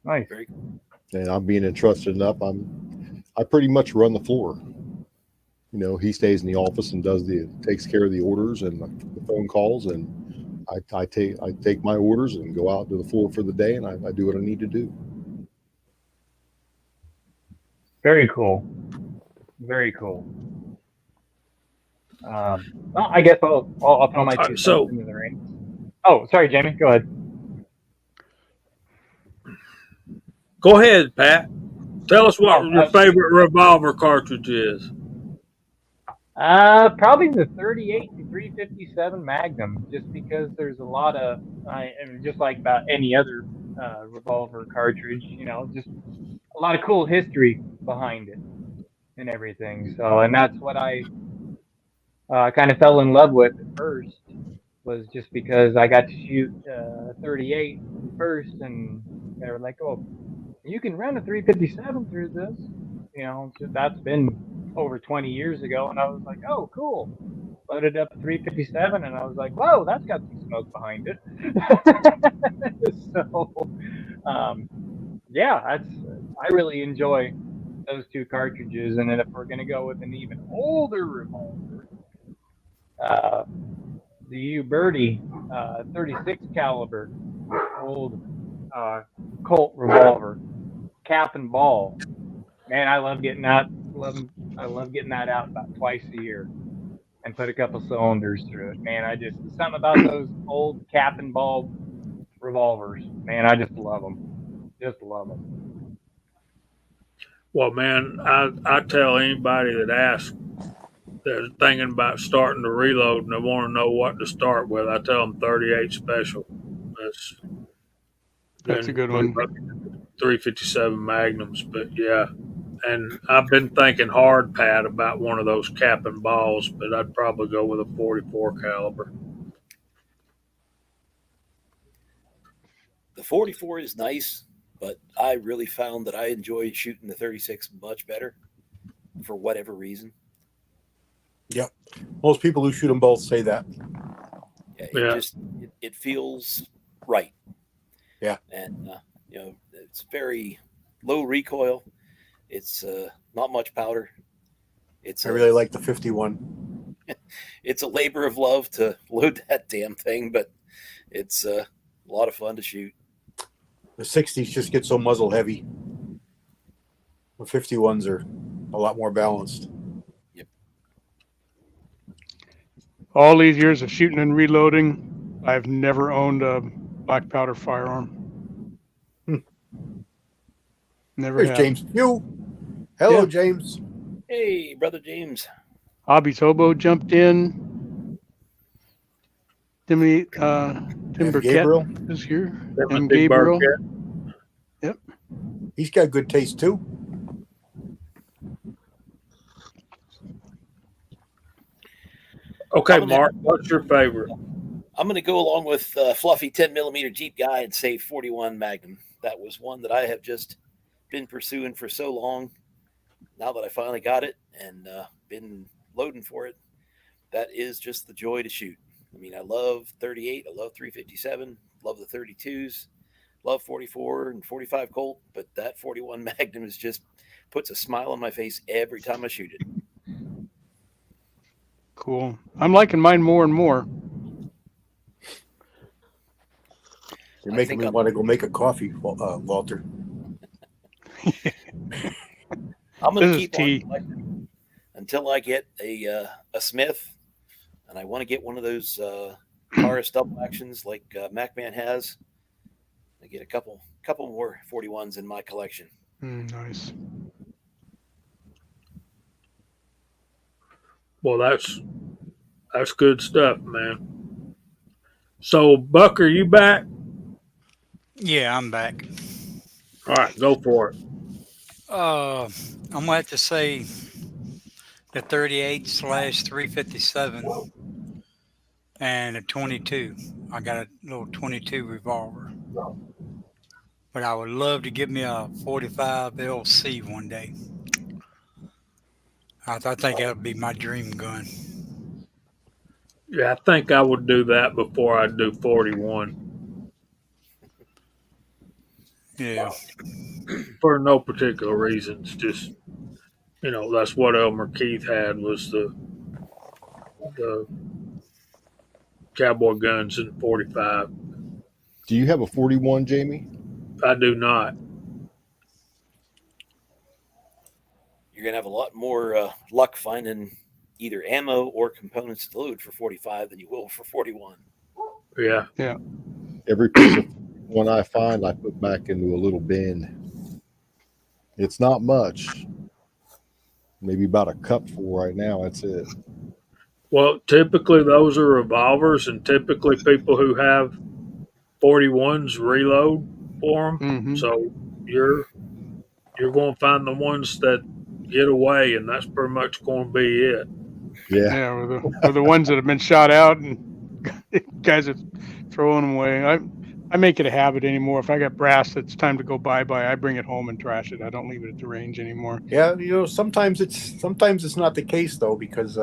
Very And I'm being entrusted enough. I pretty much run the floor. He stays in the office and takes care of the orders and the phone calls, and I take my orders and go out to the floor for the day, and I do what I need to do. Very cool. Well, I guess I'll throw my 2 cents into the ring. Oh, sorry, Jamie. Go ahead. Go ahead, Pat. Tell us what your favorite revolver cartridge is. Probably the 38 and 357 Magnum, just because there's a lot of, and just like about any other revolver cartridge, just a lot of cool history behind it and everything. So, and that's what I kind of fell in love with at first, was just because I got to shoot 38 first, and they were like, "Oh, you can run a 357 through this." That's been over 20 years ago, and I was like, "Oh, cool." Loaded up a 357, and I was like, "Whoa, that's got some smoke behind it." So, I really enjoy those 2 cartridges. And then if we're gonna go with an even older revolver, the U Birdie 36 caliber old Colt revolver, cap and ball. Man, I love getting that. I love getting that out about twice a year and put a couple cylinders through it. Man, something about those old cap and ball revolvers. Man, I just love them. Well, man, I tell anybody that asks, they're thinking about starting to reload and they want to know what to start with, I tell them 38 special. That's a good one. 357 Magnums, but yeah. And I've been thinking hard, Pat, about one of those cap and balls, but I'd probably go with a 44 caliber. The 44 is nice, but I really found that I enjoy shooting the 36 much better for whatever reason. Yep. Most people who shoot them both say that. It feels right. Yeah. And, it's very low recoil. It's not much powder. I really like the 51. It's a labor of love to load that damn thing, but it's a lot of fun to shoot. The 60s just get so muzzle heavy. The 51s are a lot more balanced. Yep. All these years of shooting and reloading, I've never owned a black powder firearm. Never There's have. James Pugh. Hello, Yeah. James. Hey, brother James. Hobby's Hobo jumped in. Tim Burkett Gabriel. is here. That M. Big Bird Gabriel. Cat. He's got good taste too. Okay, I'm gonna- Mark, what's your favorite? I'm going to go along with fluffy 10 millimeter Jeep guy and say 41 Magnum. That was one that I have just been pursuing for so long. Now that I finally got it and been loading for it, that is just the joy to shoot. I mean, I love 38, I love 357, love the 32s, love 44 and 45 Colt, but that 41 Magnum is just puts a smile on my face every time I shoot it. Cool. I'm liking mine more and more. You're I making think me I'm- want to go make a coffee, Walter. I'm going This to is keep on tea. collecting until I get a Smith, and I want to get one of those Taurus double actions like MacMan has. I get a couple more 41s in my collection. Nice. Well, that's good stuff, man. So, Buck, are you back? Yeah, I'm back. All right, go for it. I'm gonna have to say the 38/357 and a 22. I got a little 22 revolver, but I would love to get me a 45 LC one day. I think that would be my dream gun. Yeah, I think I would do that before I do 41 Yeah, for no particular reasons. Just, that's what Elmer Keith had was the cowboy guns in 45. Do you have a 41, Jamie? I do not. You're going to have a lot more luck finding either ammo or components to load for 45 than you will for 41. Yeah. Every piece of one I find, I put back into a little bin. It's not much. Maybe about a cupful right now. That's it. Well, typically those are revolvers, and typically people who have 41s reload for them. Mm-hmm. So you're going to find the ones that get away, and that's pretty much going to be it. Yeah. Yeah, or the ones that have been shot out and guys are throwing them away. I make it a habit anymore. If I got brass that's time to go bye-bye, I bring it home and trash it. I don't leave it at the range anymore. Yeah, sometimes it's not the case though, because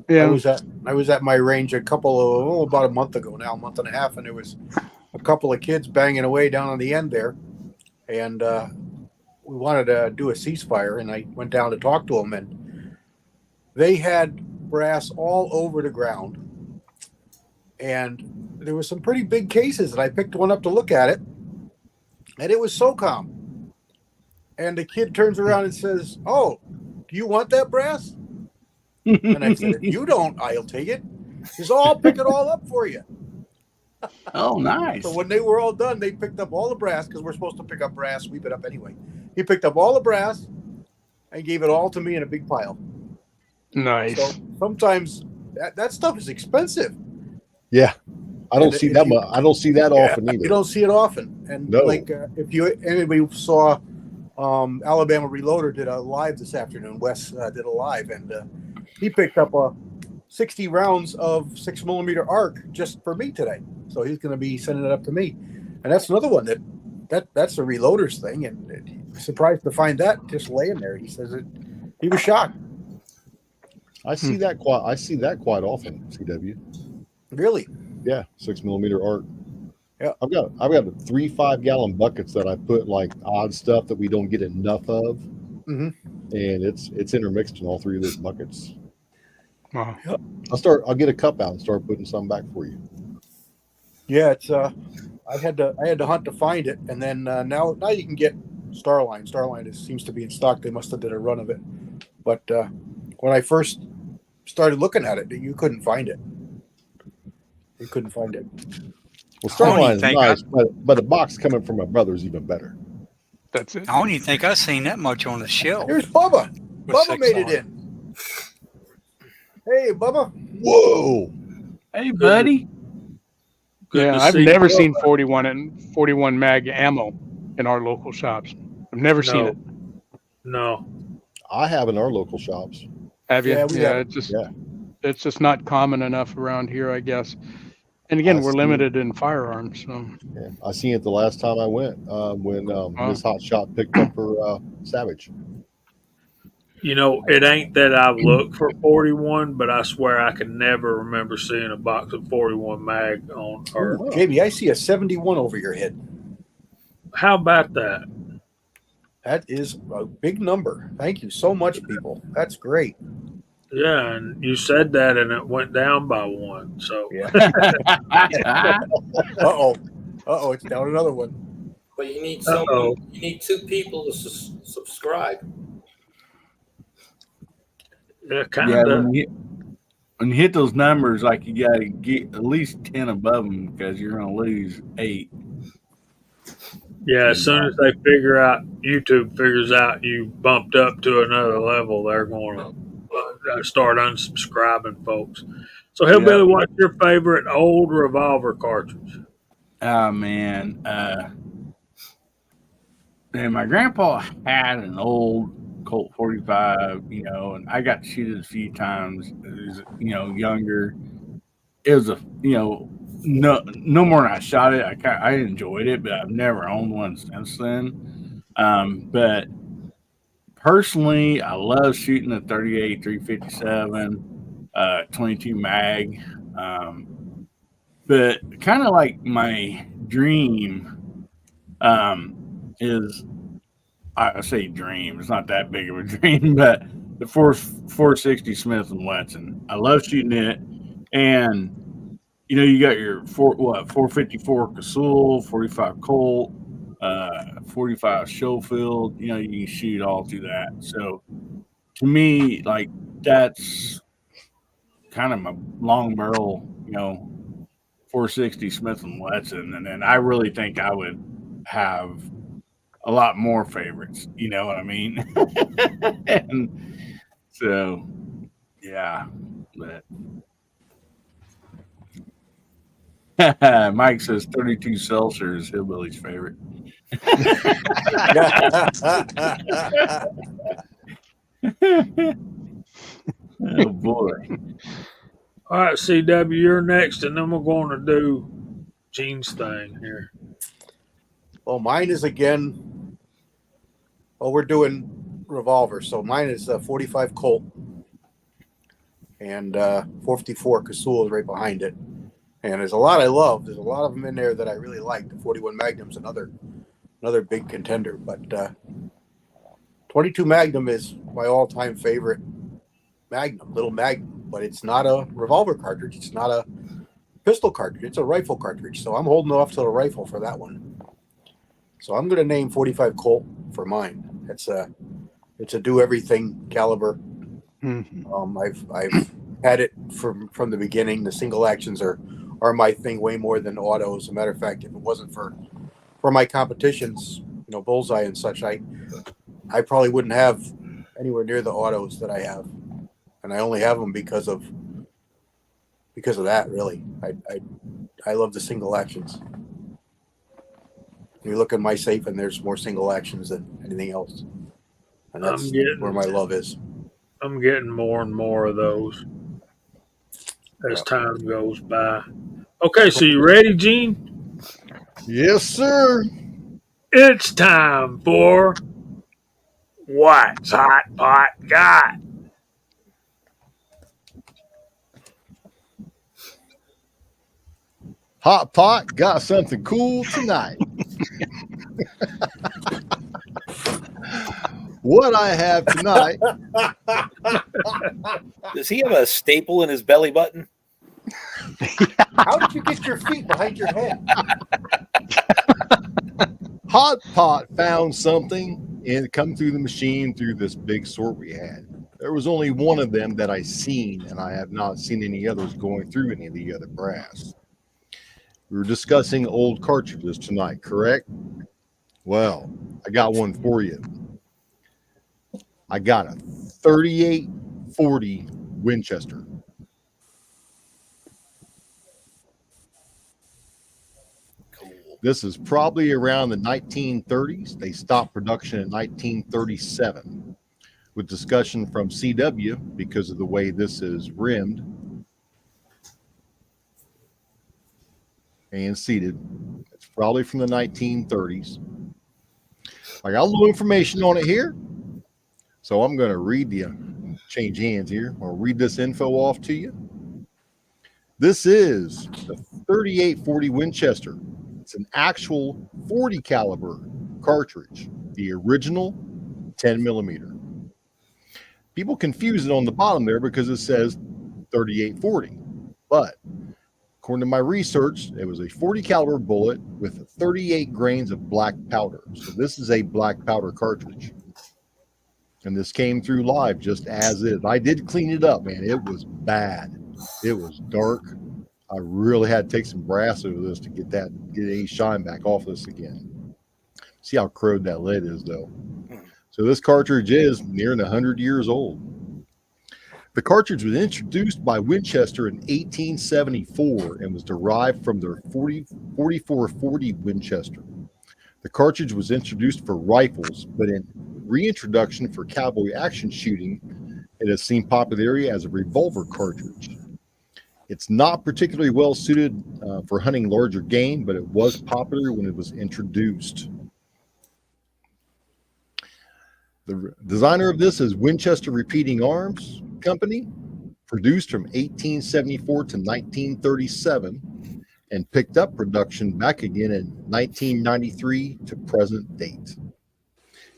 Yeah. I was at my range about a month ago now, a month and a half, and there was a couple of kids banging away down on the end there, and we wanted to do a ceasefire, and I went down to talk to them, and they had brass all over the ground, and there were some pretty big cases, and I picked one up to look at it, and it was SOCOM. And the kid turns around and says, "Oh, do you want that brass?" And I said, "If you don't, I'll take it." He says, "Oh, I'll pick it all up for you." Oh, nice. So when they were all done, they picked up all the brass, because we're supposed to pick up brass, sweep it up anyway. He picked up all the brass and gave it all to me in a big pile. Nice. So sometimes that stuff is expensive. Yeah. I don't And see if that you- much. I don't see that often You either. don't see it often. And No. like if anybody saw Alabama Reloader did a live this afternoon, Wes did a live, and he picked up 60 rounds of 6mm arc just for me today. So he's going to be sending it up to me. And that's another one that's a reloader's thing, and surprised to find that just laying there. He says he was shocked. I see that quite often. CW. Really? Yeah, 6mm arc. Yeah. I've got 3 5-gallon buckets that I put like odd stuff that we don't get enough of, Mhm. and it's intermixed in all 3 of those buckets. Wow. I'll get a cup out and start putting some back for you. Yeah, it's I had to hunt to find it, and then now you can get Starline. Starline seems to be in stock. They must have did a run of it, but when I first started looking at it, you couldn't find it. They couldn't find it. Well, I don't Strongline even is think nice, but the box coming from my brother is even better. That's it. I don't even think I've seen that much on the shelf. Here's Bubba. with Bubba 6 made it on in. Hey, Bubba. Whoa! Hey, buddy. Good Yeah, to I've see never you. seen 41 mag ammo in our local shops. I've never seen No. it. No. I have in our local shops. Have you? Yeah, we have it. It's just not common enough around here, I guess. And again, I we're see. limited in firearms, so Yeah, I seen it the last time I went when Miss Hot Shot picked up her Savage. You know, it ain't that I've looked for 41, but I swear I can never remember seeing a box of 41 mag on her. Ooh, Jamie, I see a 71 over your head. How about that? That is a big number. Thank you so much, people. That's great. Yeah, and you said that and it went down by one. So Yeah. Uh-oh, it's down another one. But you need Uh-oh. someone. You need 2 people to subscribe. yeah, Yeah, kind of. when you hit those numbers, like you got to get at least 10 above them because you're going to lose 8. Yeah, as soon as they figure out, YouTube figures out you bumped up to another level, they're going to start unsubscribing folks. So, Hillbilly, what's your favorite old revolver cartridge? Oh, man. Man, my grandpa had an old Colt 45, and I got to shoot it a few times. It was, younger. It was no more than I shot it. I enjoyed it, but I've never owned one since then. But personally, I love shooting a 38, 357, 22 mag. But kind of like my dream is, I say dream. It's not that big of a dream, but the 460 Smith and Wesson. I love shooting it, and you got your 454 Casull, 45 Colt, 45 Schofield. You can shoot all through that. So to me, like that's kind of my long barrel, 460 Smith and Wesson, and then I really think I would have a lot more favorites. You know what I mean? And so, yeah, but. Mike says 32 Celsius is Hillbilly's favorite. Oh, boy. All right, CW, you're next, and then we're going to do Gene's thing here. Well, mine is again. Well, we're doing revolver, so mine is a 45 Colt and 454 Casull is right behind it. And there's a lot I love. There's a lot of them in there that I really like. The 41 Magnum's another big contender, but 22 Magnum is my all-time favorite Magnum, little Magnum. But it's not a revolver cartridge. It's not a pistol cartridge. It's a rifle cartridge. So I'm holding off to the rifle for that one. So I'm going to name 45 Colt for mine. It's a do everything caliber. Mm-hmm. I've had it from the beginning. The single actions are my thing way more than autos. As a matter of fact, if it wasn't for my competitions, Bullseye and such, I probably wouldn't have anywhere near the autos that I have, and I only have them because of that. Really, I love the single actions. You look in my safe, and there's more single actions than anything else, and that's where my love is. I'm getting more and more of those as time goes by. Okay, so you ready, Gene? Yes, sir. It's time for What's Hot Pot Got? Hot Pot got something cool tonight. What I have tonight. Does he have a staple in his belly button? How did you get your feet behind your head? Hot Pot found something and come through the machine through this big sort we had. There was only one of them that I seen, and I have not seen any others going through any of the other brass. We were discussing old cartridges tonight, correct? Well, I got one for you. I got a 3840 Winchester. Cool. This is probably around the 1930s. They stopped production in 1937. With discussion from CW because of the way this is rimmed and seated. It's probably from the 1930s. I got a little information on it here. So I'm going to read change hands here. I'll read this info off to you. This is the 3840 Winchester. It's an actual 40 caliber cartridge, the original 10 millimeter. People confuse it on the bottom there because it says 3840. But according to my research, it was a 40 caliber bullet with 38 grains of black powder. So this is a black powder cartridge. And this came through live just as is. I did clean it up, man. It was bad. It was dark. I really had to take some brass over this to get any shine back off this again. See how crowed that lead is, though. So this cartridge is nearing 100 years old. The cartridge was introduced by Winchester in 1874 and was derived from their 4440 Winchester. The cartridge was introduced for rifles, but in reintroduction for cavalry action shooting, it has seen popularity as a revolver cartridge. It's not particularly well suited for hunting larger game, but it was popular when it was introduced. The designer of this is Winchester Repeating Arms Company, produced from 1874 to 1937, and picked up production back again in 1993 to present date.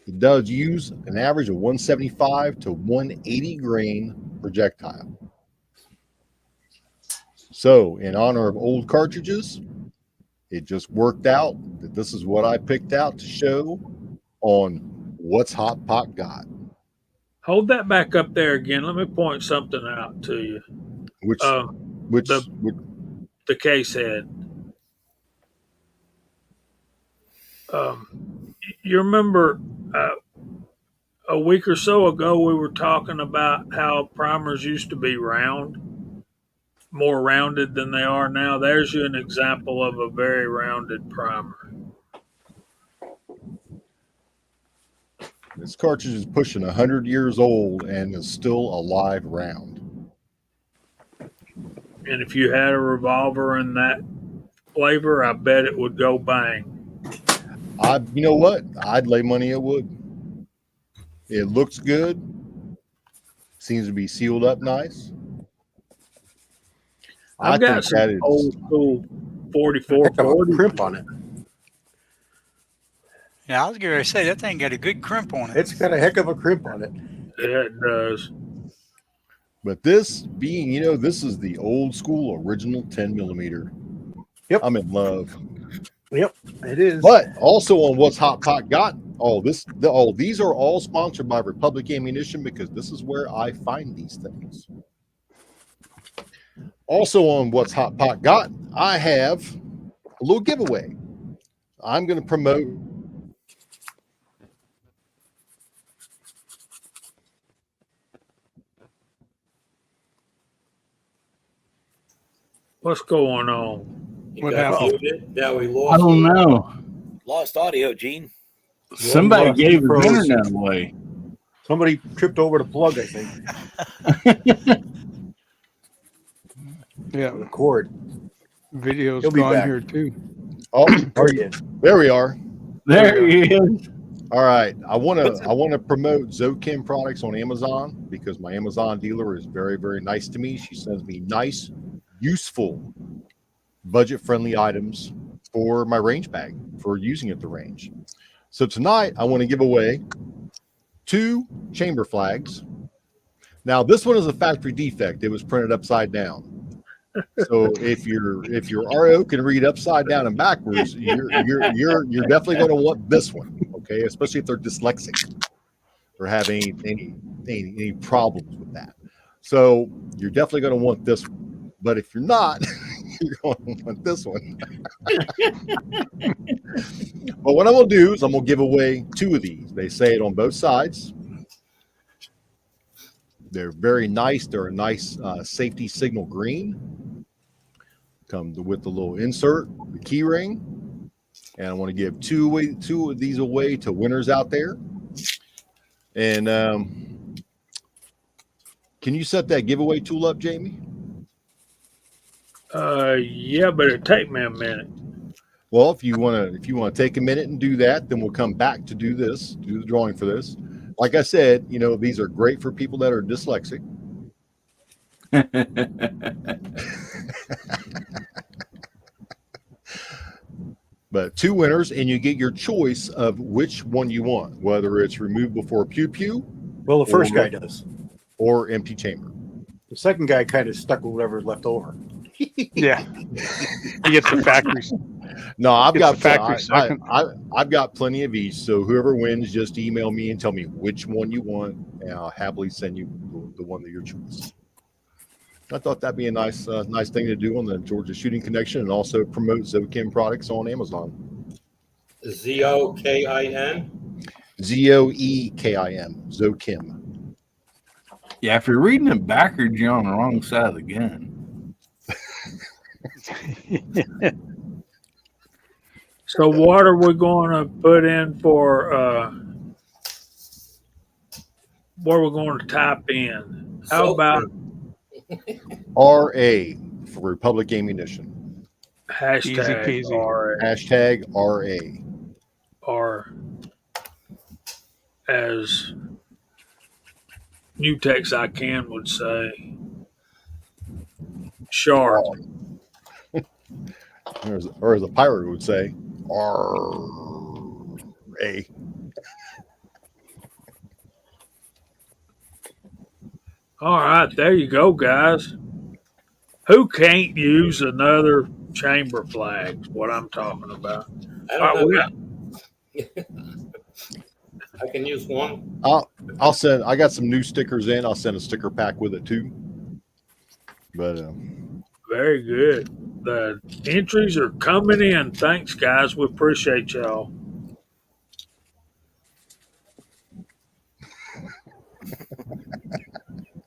It does use an average of 175 to 180 grain projectile. So, in honor of old cartridges, it just worked out that this is what I picked out to show on What's Hot Pot Got. Hold that back up there again. Let me point something out to you. Which The case head. You remember a week or so ago we were talking about how primers used to be round, more rounded than they are now. There's you an example of a very rounded primer. This cartridge is pushing 100 years old and is still a live round. And if you had a revolver in that flavor, I bet it would go bang. You know what? I'd lay money it would. It looks good. Seems to be sealed up nice. I've got some old school 4440 crimp on it. Yeah, I was going to say that thing got a good crimp on it. It's got a heck of a crimp on it. Yeah, it does. But this being, this is the old school original 10 millimeter. Yep. I'm in love. Yep, it is. But also on What's Hot Pot Got, these are all sponsored by Republic Ammunition because this is where I find these things. Also on What's Hot Pot Got, I have a little giveaway. I'm going to promote What's going on? What happened? Yeah, we I lost. don't know. Lost audio, Gene. Somebody lost gave his pros. internet away. Somebody tripped over the plug, I think. Yeah, The cord. video's He'll be gone back. here too. Oh, There there we are. There he is. All right. I want to promote Zokim products on Amazon because my Amazon dealer is very, very nice to me. She sends me nice, useful, budget-friendly items for my range bag for using at the range. So tonight I want to give away 2 chamber flags. Now this one is a factory defect. It was printed upside down. So if your RO can read upside down and backwards, you're definitely going to want this one, okay? Especially if they're dyslexic or have any problems with that. So you're definitely going to want this one. But if you're not, You're going to want this one. But what I'm going to do is I'm going to give away 2 of these. They say it on both sides. They're very nice. They're a nice safety signal green. Come with the little insert, the key ring. And I want to give 2 of these away to winners out there. And can you set that giveaway tool up, Jamie? Yeah, but it'd take me a minute. Well, if you want to take a minute and do that, then we'll come back to do the drawing for this. Like I said, these are great for people that are dyslexic. But 2 winners, and you get your choice of which one you want, whether it's remove before pew pew. Well, the first guy does. Or empty chamber. The second guy kind of stuck with whatever's left over. Yeah. He gets the factory. No, I've It's got the factory second. I've got plenty of each. So whoever wins, just email me and tell me which one you want, and I'll happily send you the one that your choice. I thought that'd be a nice thing to do on the Georgia Shooting Connection, and also promote Zokim products on Amazon. ZOKIN? ZOEKIM, Zokim. Yeah, if you're reading it backwards, you're on the wrong side of the gun. So what are we going to put in for? What are we going to type in? How about RA for Republic Ammunition. hashtag peasy. RA? Hashtag RA. Or as Mutex I can would say, sharp. Or as a pirate would say, RA. All right, there you go, guys. Who can't use another chamber flag? Is what I'm talking about. I All right, don't we know. got, I can use one. I'll send. I got some new stickers in. I'll send a sticker pack with it too. But very good. The entries are coming in. Thanks, guys. We appreciate y'all.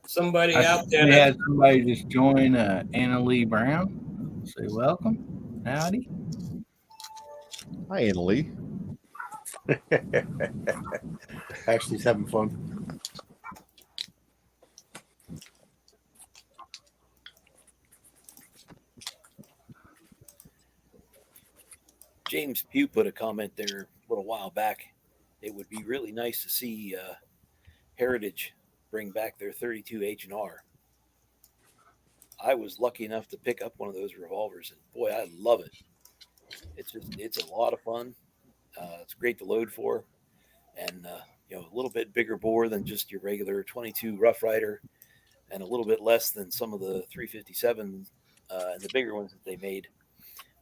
Somebody I out there we that had somebody just join Anna Lee Brown. Say welcome. Howdy. hi, Anna Lee. Ashley's having fun. James Pugh put a comment there a little while back. It would be really nice to see Heritage bring back their 32 H&R. I was lucky enough to pick up one of those revolvers, and boy, I love it. It's a lot of fun. It's great to load for, and a little bit bigger bore than just your regular 22 Rough Rider, and a little bit less than some of the 357 and the bigger ones that they made.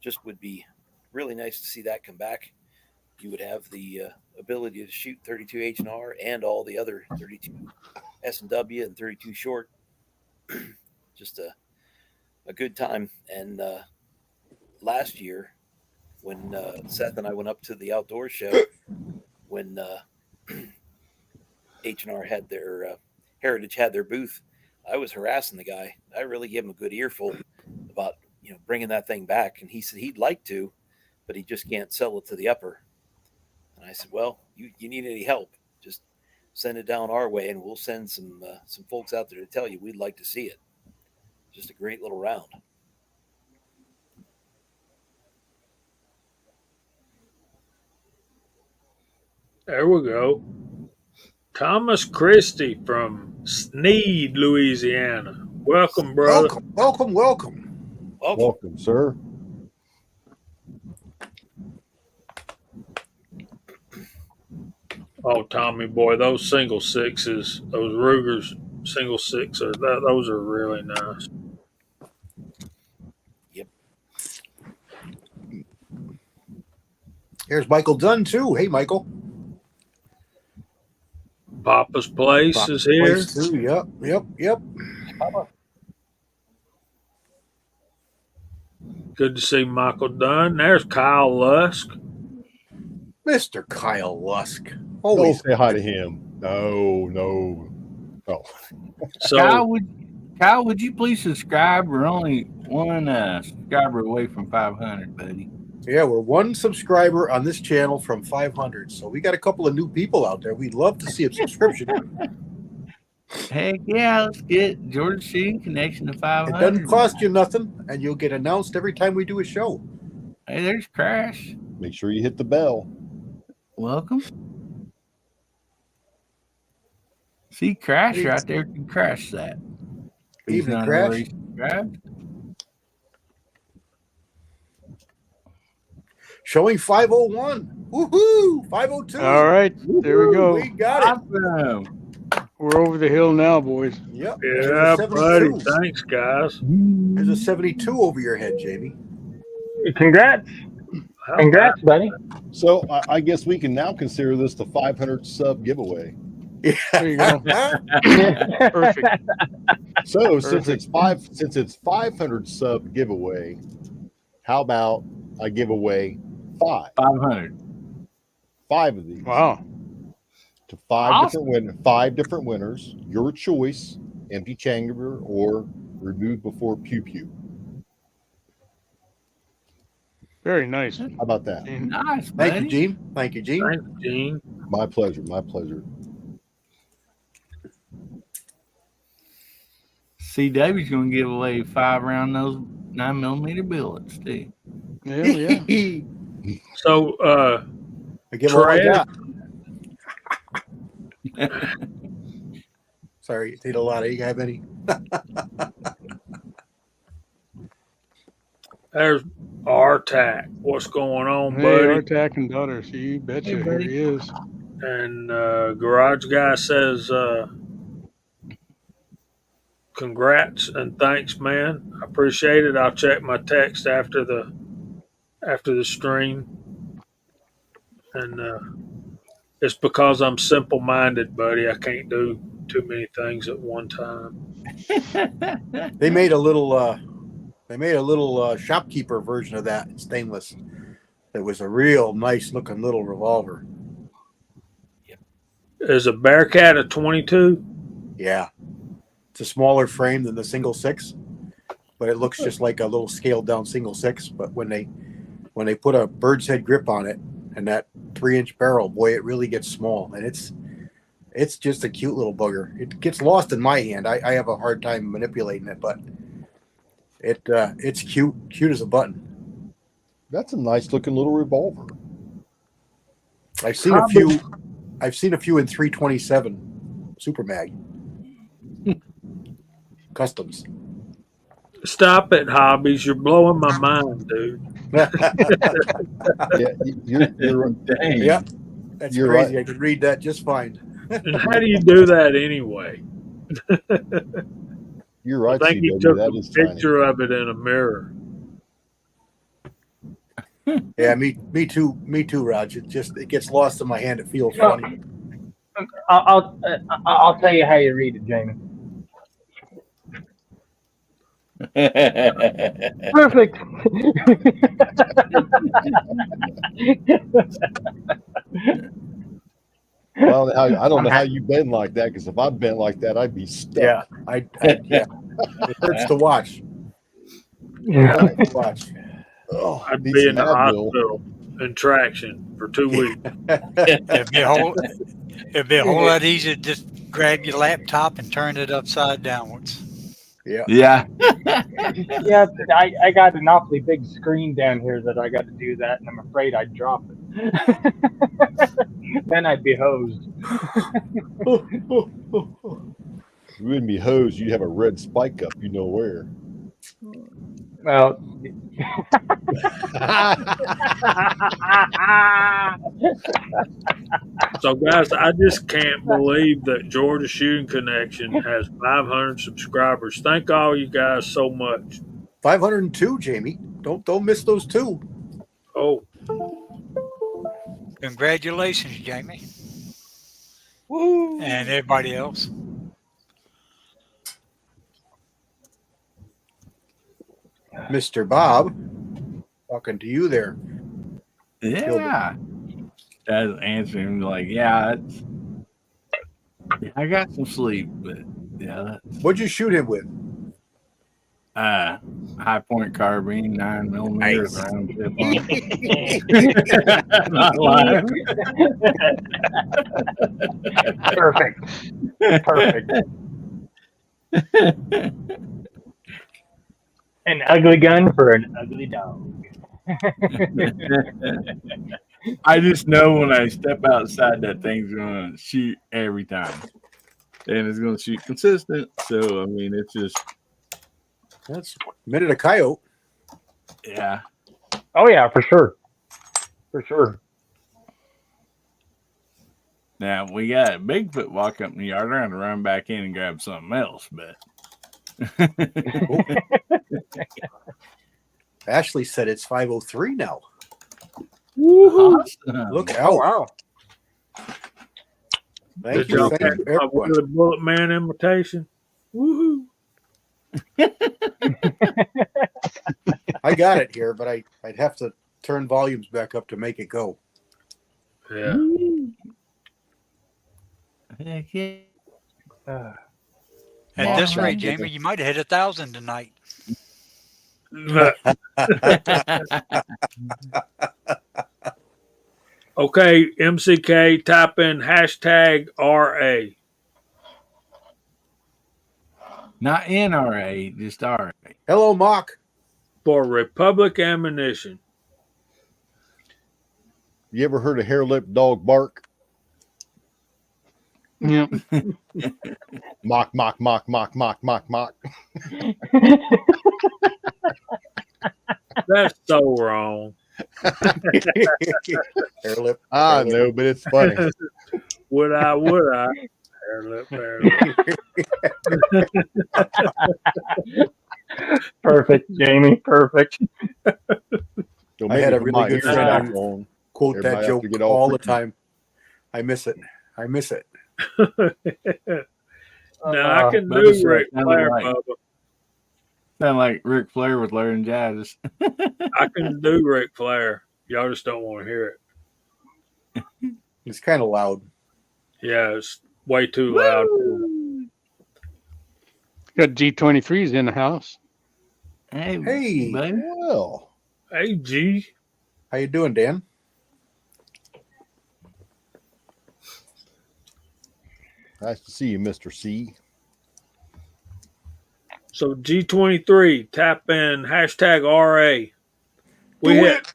Just would be really nice to see that come back. You would have the ability to shoot 32 H&R and all the other 32 S&W and 32 short. Just a good time. And last year, when Seth and I went up to the outdoor show, when H&R had their Heritage had their booth, I was harassing the guy. I really gave him a good earful about bringing that thing back, and he said he'd like to, but he just can't sell it to the upper. And I said, well, you need any help, just send it down our way, and we'll send some folks out there to tell you we'd like to see it. Just a great little round. There we go. Thomas Christie from Sneed, Louisiana. Welcome, brother. Welcome. Welcome, sir. Oh, Tommy boy, those single sixes, those Rugers single sixes, those are really nice. Yep. Here's Michael Dunn too. Hey, Michael. Papa's Place Papa's is here. Place too. Yep. Good to see Michael Dunn. There's Kyle Lusk. Mr. Kyle Lusk. Don't Always. say hi to him. No. Oh, So Kyle, would you please subscribe? We're only one subscriber away from 500, buddy. Yeah, we're one subscriber on this channel from 500. So we got a couple of new people out there. We'd love to see a subscription. Heck yeah, let's get Georgia Shooting Connection to 500. It doesn't cost you nothing, and you'll get announced every time we do a show. Hey, there's Crash. make sure you hit the bell. Welcome. See Crash right there can crash that. He's Evening, not Crash. already subscribed. Showing 501. Woohoo! 502. All right, there we go. We got it. Awesome. We're over the hill now, boys. Yep. yeah, There's a buddy. 72. Thanks, guys. There's a 72 over your head, Jamie. Congrats. How Congrats, buddy. So I guess we can now consider this the 500 sub giveaway. There you go. Perfect. So since it's 500 sub giveaway, how about I give away 500. 5 of these Wow. to 5 Awesome. five different winners, your choice, empty chamber or remove before pew pew. Very nice. How about that? Nice, buddy. Thank you, Gene. Thank you, Gene. Thanks, Gene. My pleasure. My pleasure. See, Davy's going to give away 5 round those 9mm billets, too. Yeah, yeah. So, I give all I Trev. got. Sorry, Tito Lotta, you have any? there's RTAC. What's going on, Hey, buddy? Artak and Daughters. You betcha. Hey, Here buddy. he is. And Garage Guy says, congrats and thanks, man. I appreciate it. I'll check my text after the stream. And it's because I'm simple minded, buddy. I can't do too many things at one time. They made a little shopkeeper version of that in stainless. It was a real nice looking little revolver. Is a Bearcat a 22? Yeah. It's a smaller frame than the single 6, but it looks just like a little scaled down single 6. But when they put a bird's head grip on it and that 3-inch barrel, boy, it really gets small. And it's just a cute little bugger. It gets lost in my hand. I have a hard time manipulating it, but it's cute as a button. That's a nice looking little revolver. I've seen a few in 327 Super Mag customs. Stop it, Hobbies. You're blowing my mind, dude. Yeah, you're Dang. Yeah, that's You're crazy. right. I could read that just fine. And how do you do that anyway? you're right. I think he CW, took that a is tiny. picture of it in a mirror. Yeah, me too, Raj. It gets lost in my hand. It feels funny. I'll tell you how you read it, Jamie. Perfect. Well, I don't know how you bend like that, because if I bent like that, I'd be stuck. Yeah, yeah. It hurts to watch. Watch. Oh, I'd need be in some the Advil. hospital in traction for 2 weeks. It'd be a whole lot easier to just grab your laptop and turn it upside downwards. Yeah. Yeah. Yeah, I got an awfully big screen down here that I got to do that, and I'm afraid I'd drop it. Then I'd be hosed. You wouldn't be hosed. You'd have a red spike up, you know where. Well, So, guys, I just can't believe that Georgia Shooting Connection has 500 subscribers. Thank all you guys so much. 502, Jamie. Don't miss those 2. Oh, Congratulations, Jamie. Woo! And everybody else. Mr. Bob talking to you there. Yeah. I was answering like, yeah, I got some sleep, but yeah, What'd you shoot him with? high point carbine, 9mm Nice. round tip on. Not lying. Perfect. Perfect. An ugly gun for an ugly dog. I just know when I step outside, that thing's gonna shoot every time, and it's gonna shoot consistent. So I mean, it's just That's minute a coyote. yeah. Oh yeah, for sure. For sure. Now we got a Bigfoot walk up in the yard. I'm gonna run back in and grab something else, but Ashley said it's 5:03 now. Woohoo! awesome. Look Oh out. wow. Thank Did y'all you. catch Thank you, my everyone. Willie Bullet Man imitation? Woohoo! I got it here, but I'd have to turn volumes back up to make it go. Yeah. Heck yeah. At this Yeah. rate, Jamie, you might have hit 1,000 tonight. Okay, MCK, type in hashtag RA. Not NRA, just RA. Hello, Mock. For Republic Ammunition. You ever heard a hair lip dog bark? Yeah. Mock, mock, mock, mock, mock, mock, mock. That's so wrong. Hair lip. I know, but it's funny. Would I? Hair lip, hair lip. Perfect, Jamie. Perfect. Don't I make had me a put really my good ears friend back on- on. Quote Everybody that have joke to get all all the pretty. time. I miss it. I miss it. Now I can Bubba do said Ric sounded Flair, like- Bubba. Sound like Ric Flair with laryngitis. I can do Ric Flair. Y'all just don't want to hear it. It's kind of loud. Yeah, it's way too loud. Got G23s in the house. Hey, Hey. buddy. Well, Hey, G. How you doing, Dan? nice to see you, Mr. C. So G23, tap in hashtag RA. We Do hit it,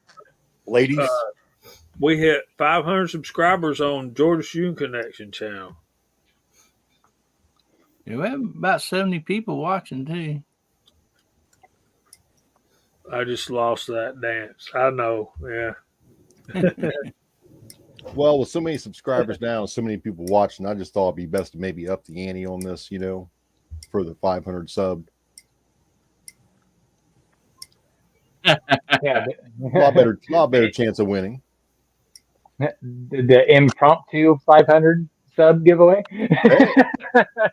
ladies. we hit 500 subscribers on Georgia Shooting Connection channel. Yeah, we have about 70 people watching too. I just lost that dance. I know. Yeah. Well, with so many subscribers now and so many people watching, I just thought it'd be best to maybe up the ante on this, for the 500 sub. Yeah. Lot better chance of winning. The impromptu 500 sub giveaway.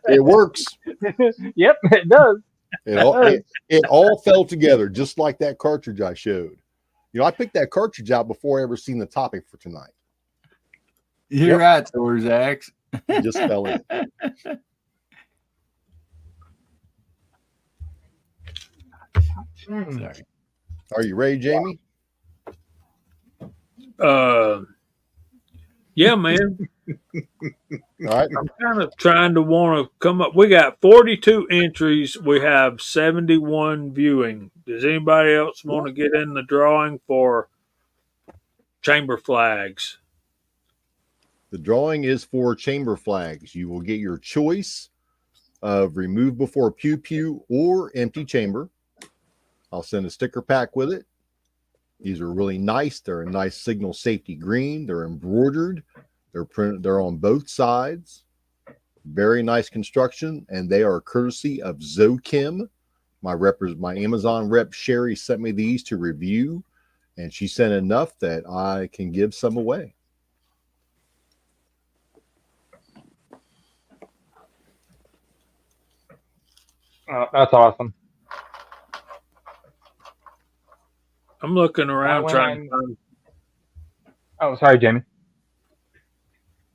It works. Yep, it does. It all fell together just like that cartridge I showed. I picked that cartridge out before I ever seen the topic for tonight. You're right, Thorzax. It just fell in. Sorry. Are you ready, Jamie? Yeah, man. All right. I'm kind of trying to want to come up. We got 42 entries. We have 71 viewing. Does anybody else want to get in the drawing for chamber flags? The drawing is for chamber flags. You will get your choice of remove before pew pew or empty chamber. I'll send a sticker pack with it. These are really nice. They're a nice signal safety green. They're embroidered. They're printed. They're on both sides. Very nice construction, and they are courtesy of Zokim. My Amazon rep Sherry sent me these to review, and she sent enough that I can give some away. That's awesome. I'm looking I around went trying to on. find, Oh, sorry, Jamie.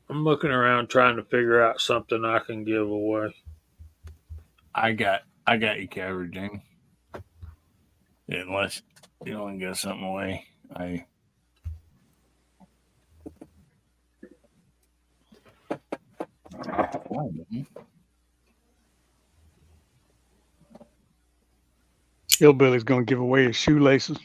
I'm looking around trying to figure out something I can give away. I got you covered, Jamie. Unless you want to give something away, Hillbilly's going to give away his shoelaces.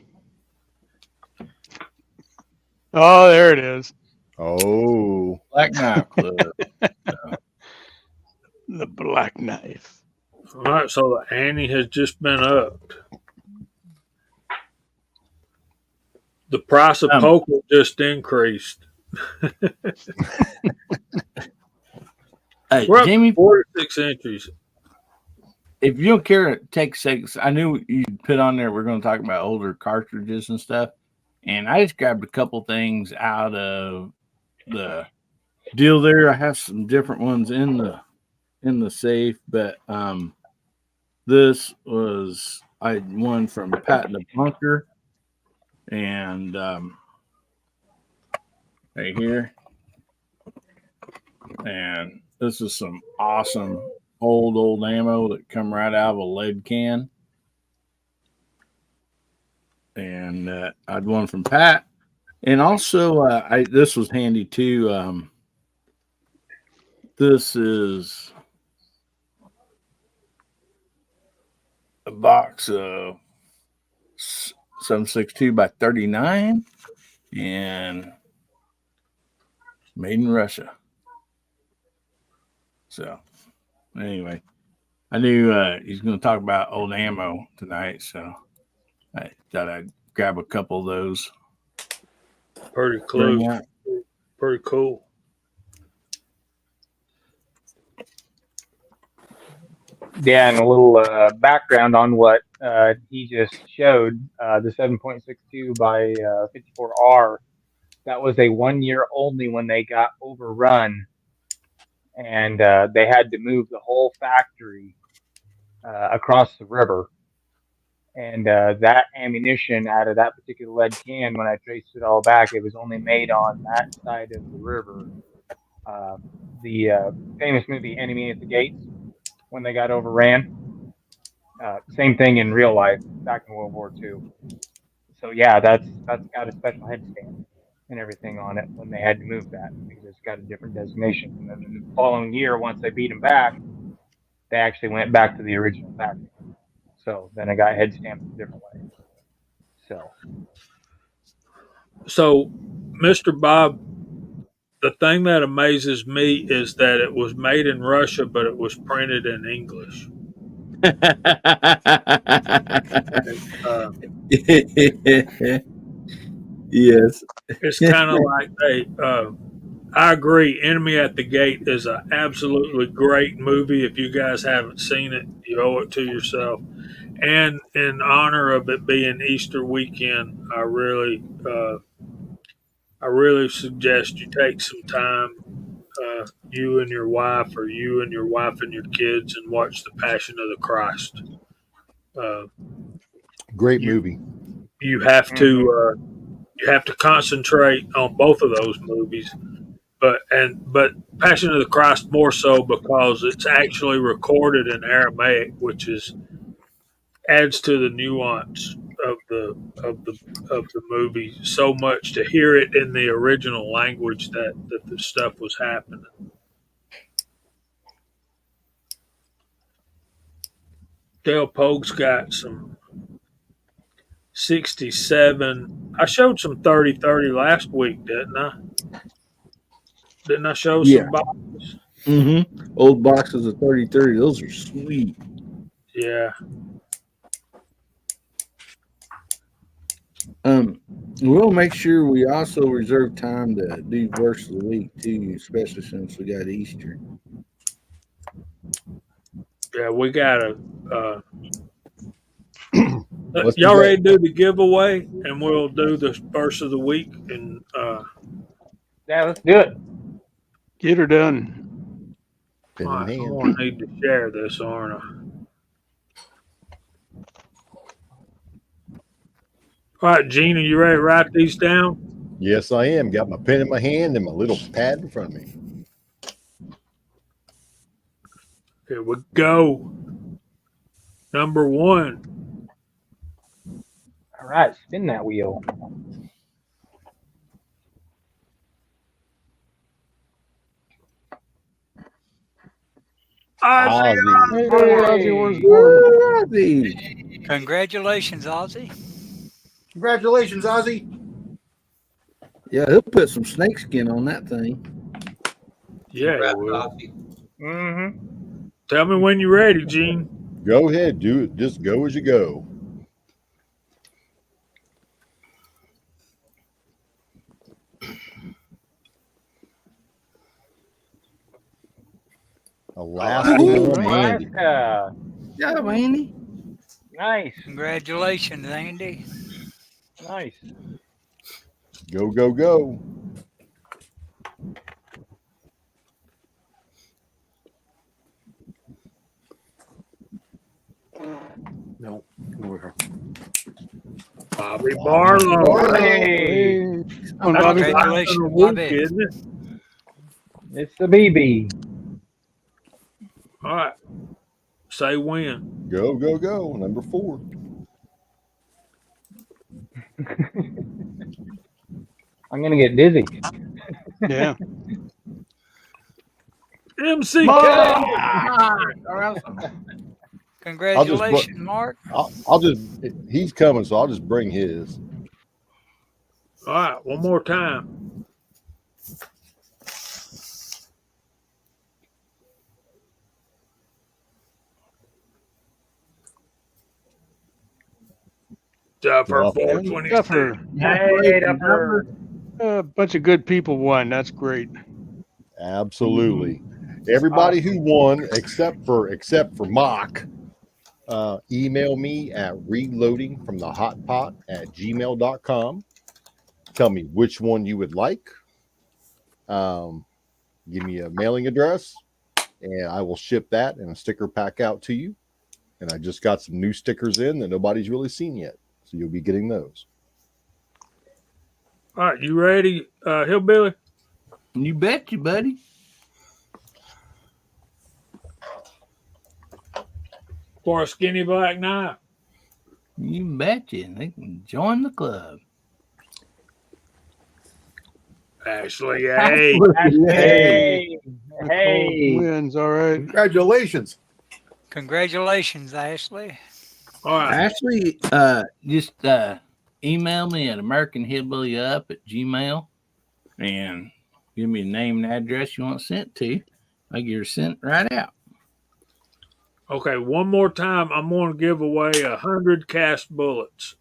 Oh, there it is. Oh, Black Knife Club. The black knife. All right, so the ante has just been upped. The price of poker just increased. Hey, We're up Jamie, to 46 entries. if you don't care, take seconds. I knew you put on there we're going to talk about older cartridges and stuff, and I just grabbed a couple things out of the deal there. I have some different ones in the safe, but this was one from Pat in the Bunker, and right here, and this is some awesome old ammo that come right out of a lead can. And I'd one from Pat, and also this was handy too. This is a box of 7.62 by 39, and made in Russia. So anyway, I knew he's going to talk about old ammo tonight, so I thought I'd grab a couple of those. Pretty Bring close. out. Pretty cool. Yeah, and a little background on what he just showed. The 7.62 by 54R. That was a 1 year only when they got overrun, and they had to move the whole factory across the river. And that ammunition out of that particular lead can, when I traced it all back, it was only made on that side of the river. The famous movie Enemy at the Gates, when they got overran. Same thing in real life back in World War II. So yeah, that's got a special head stamp and everything on it when they had to move that because it's got a different designation. And then the following year, once they beat them back, they actually went back to the original factory. So then it got head stamped a different way. So, Mr. Bob, the thing that amazes me is that it was made in Russia, but it was printed in English. Uh, Yes. it's kind of like I agree. Enemy at the Gate is an absolutely great movie. If you guys haven't seen it, you owe it to yourself. And in honor of it being Easter weekend, I really suggest you take some time, you and your wife, or you and your wife and your kids, and watch The Passion of the Christ. great You movie. you have to concentrate on both of those movies, but Passion of the Christ more so because it's actually recorded in Aramaic, which adds to the nuance of the movie so much to hear it in the original language that the stuff was happening. Dale Pogue's got some 67. I showed some 30-30 last week, didn't I? Didn't I show Yeah. some boxes? Mm-hmm. Old boxes of 30-30. Those are sweet. Yeah. We'll make sure we also reserve time to do verse of the week too, especially since we got Easter. Yeah, we gotta. Let's do Y'all that. ready to do the giveaway, and we'll do the verse of the week. And yeah, let's do it. Get her done. Pen all in right, I'm hand. gonna need to share this, aren't I? All right, Gene, are you ready to write these down? Yes, I am. Got my pen in my hand and my little pad in front of me. Here we go. Number 1. All right, spin that wheel. Ozzy. Ozzy. Ozzy Osbourne. Ozzy. Congratulations, Ozzy. Congratulations, Ozzy. Yeah, he'll put some snakeskin on that thing. Yeah, Congrats, you will. Ozzy. Mm-hmm. Tell me when you're ready, Gene. Go ahead, do it. Just go as you go. Alaska, Andy. Alaska. Yeah, Andy. Nice. Congratulations, Andy. Nice. Go, go, go. No, over here. Bobby Barlow. Hey, On Bobby. Congratulations, That's a week, Bobby. isn't it? it's the BB. All right. Say when. Go, go, go. Number 4. I'm gonna get dizzy. Yeah. MCK. Congratulations, Mark. I'll just, he's coming, so I'll just bring his. All right, one more time. Duffer Duffer. 426. Duffer. Hey, Duffer. A bunch of good people won. That's great. Absolutely. Everybody who won, except for Mock, email me at reloadingfromthehotpot@gmail.com. Tell me which one you would like. Give me a mailing address, and I will ship that and a sticker pack out to you. And I just got some new stickers in that nobody's really seen yet, so you'll be getting those. All right, you ready, Hillbilly? You bet you, buddy. For a skinny black knife. You betcha. They can join the club. Ashley, hey. Hey. Nicole Hey. wins. All right. Congratulations. Congratulations, Ashley. All right. Ashley, just email me at AmericanHillbillyUp@gmail and give me a name and address you want sent to. I get her sent right out. Okay, one more time. I'm going to give away 100 cast bullets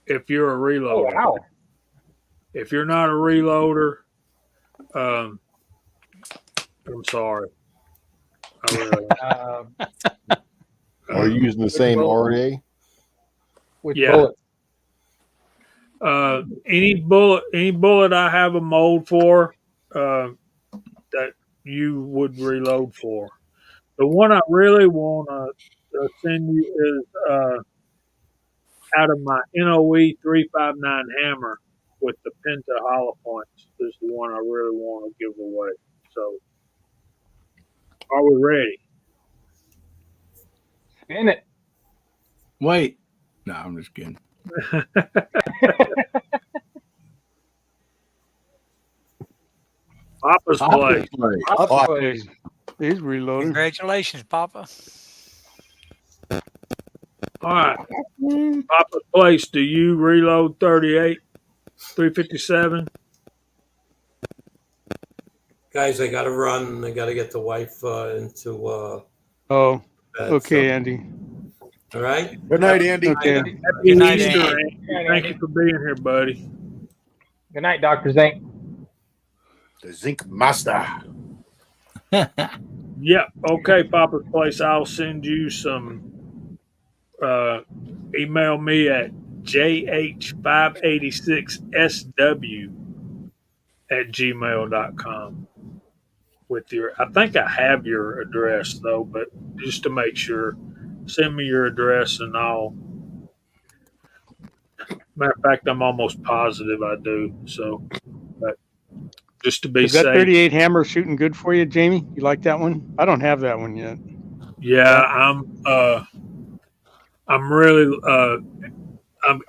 if you're a Oh, reloader. wow. If you're not a reloader, I'm sorry. I really Are you using the same RA? Which Yeah. bullet? Any bullet I have a mold for that you would reload for. The one I really want to send you is out of my NOE 359 hammer with the Penta hollow points is the one I really want to give away. So, are we ready? Spin it. Wait. No, I'm just kidding. Papa's play. Papa plays. He's reloading. Congratulations, Papa. All right. Papa's place. Do you reload 38, 357? Guys, I got to run. I got to get the wife into Oh, bed. okay, So, Andy. all right. Good night, Andy. Okay. Happy Good night, Easter, Andy. Andy. Thank you for being here, buddy. Good night, Dr. Zink. The Zinc Master. Yep. Okay, Papa's place. I'll send you some. Email me at jh586sw@gmail.com with your. I think I have your address though, but just to make sure, send me your address and Matter of fact, I'm almost positive I do. So, but just to be Is that safe, 38 hammer shooting good for you, Jamie? You like that one? I don't have that one yet. yeah, I'm really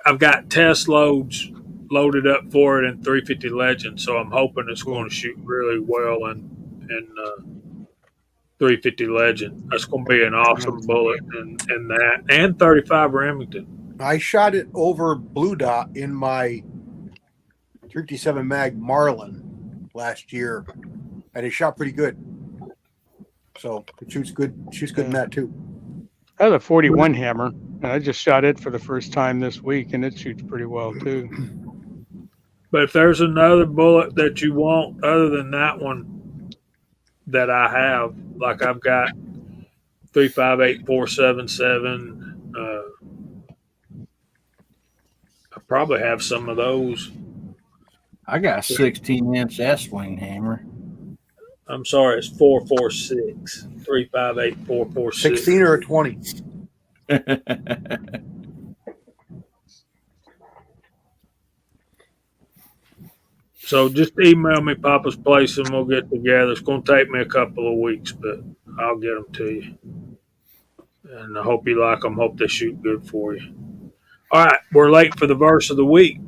I've got test loads loaded up for it in 350 Legend, so I'm hoping it's Cool. going to shoot really well in 350 Legend. That's going to be an awesome bullet in that, and 35 Remington. I shot it over Blue Dot in my 357 mag Marlin last year, and it shot pretty good. So it shoots good. Shoots good in that too. I have a 41 hammer, and I just shot it for the first time this week, and it shoots pretty well too. But if there's another bullet that you want other than that one that I have, like I've got 358477. I probably have some of those. I got a 16-inch S-wing hammer. I'm sorry, it's 446. 358446. 16 or a 20. So just email me Papa's place and we'll get together. It's going to take me a couple of weeks, but I'll get them to you. And I hope you like them. Hope they shoot good for you. All right, we're late for the verse of the week.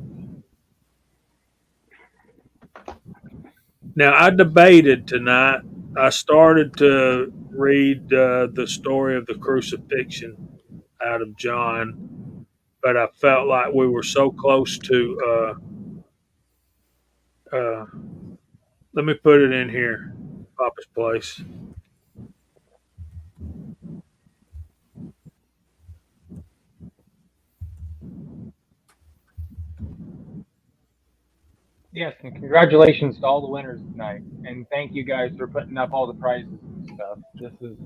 Now, I debated tonight. I started to read the story of the crucifixion out of John, but I felt like we were so close to. Let me put it in here, Papa's place. Yes, and congratulations to all the winners tonight. And thank you guys for putting up all the prizes and stuff. This is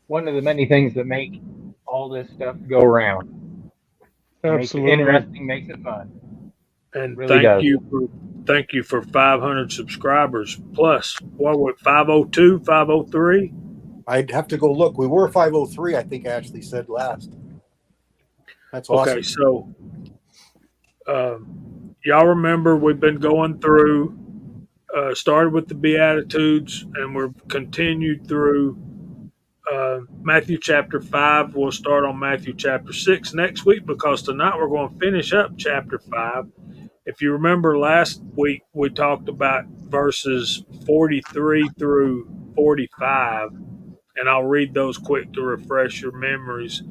one of the many things that make all this stuff go around. Absolutely. Makes it interesting, makes it fun. And Really thank you for 500 subscribers plus. What were 502, 503? I'd have to go look. We were 503, I think Ashley said last. That's awesome. Okay, so y'all remember we've been going through, started with the Beatitudes, and we're continued through Matthew chapter 5. We'll start on Matthew chapter 6 next week because tonight we're going to finish up chapter 5. If you remember last week, we talked about verses 43 through 45, and I'll read those quick to refresh your memories.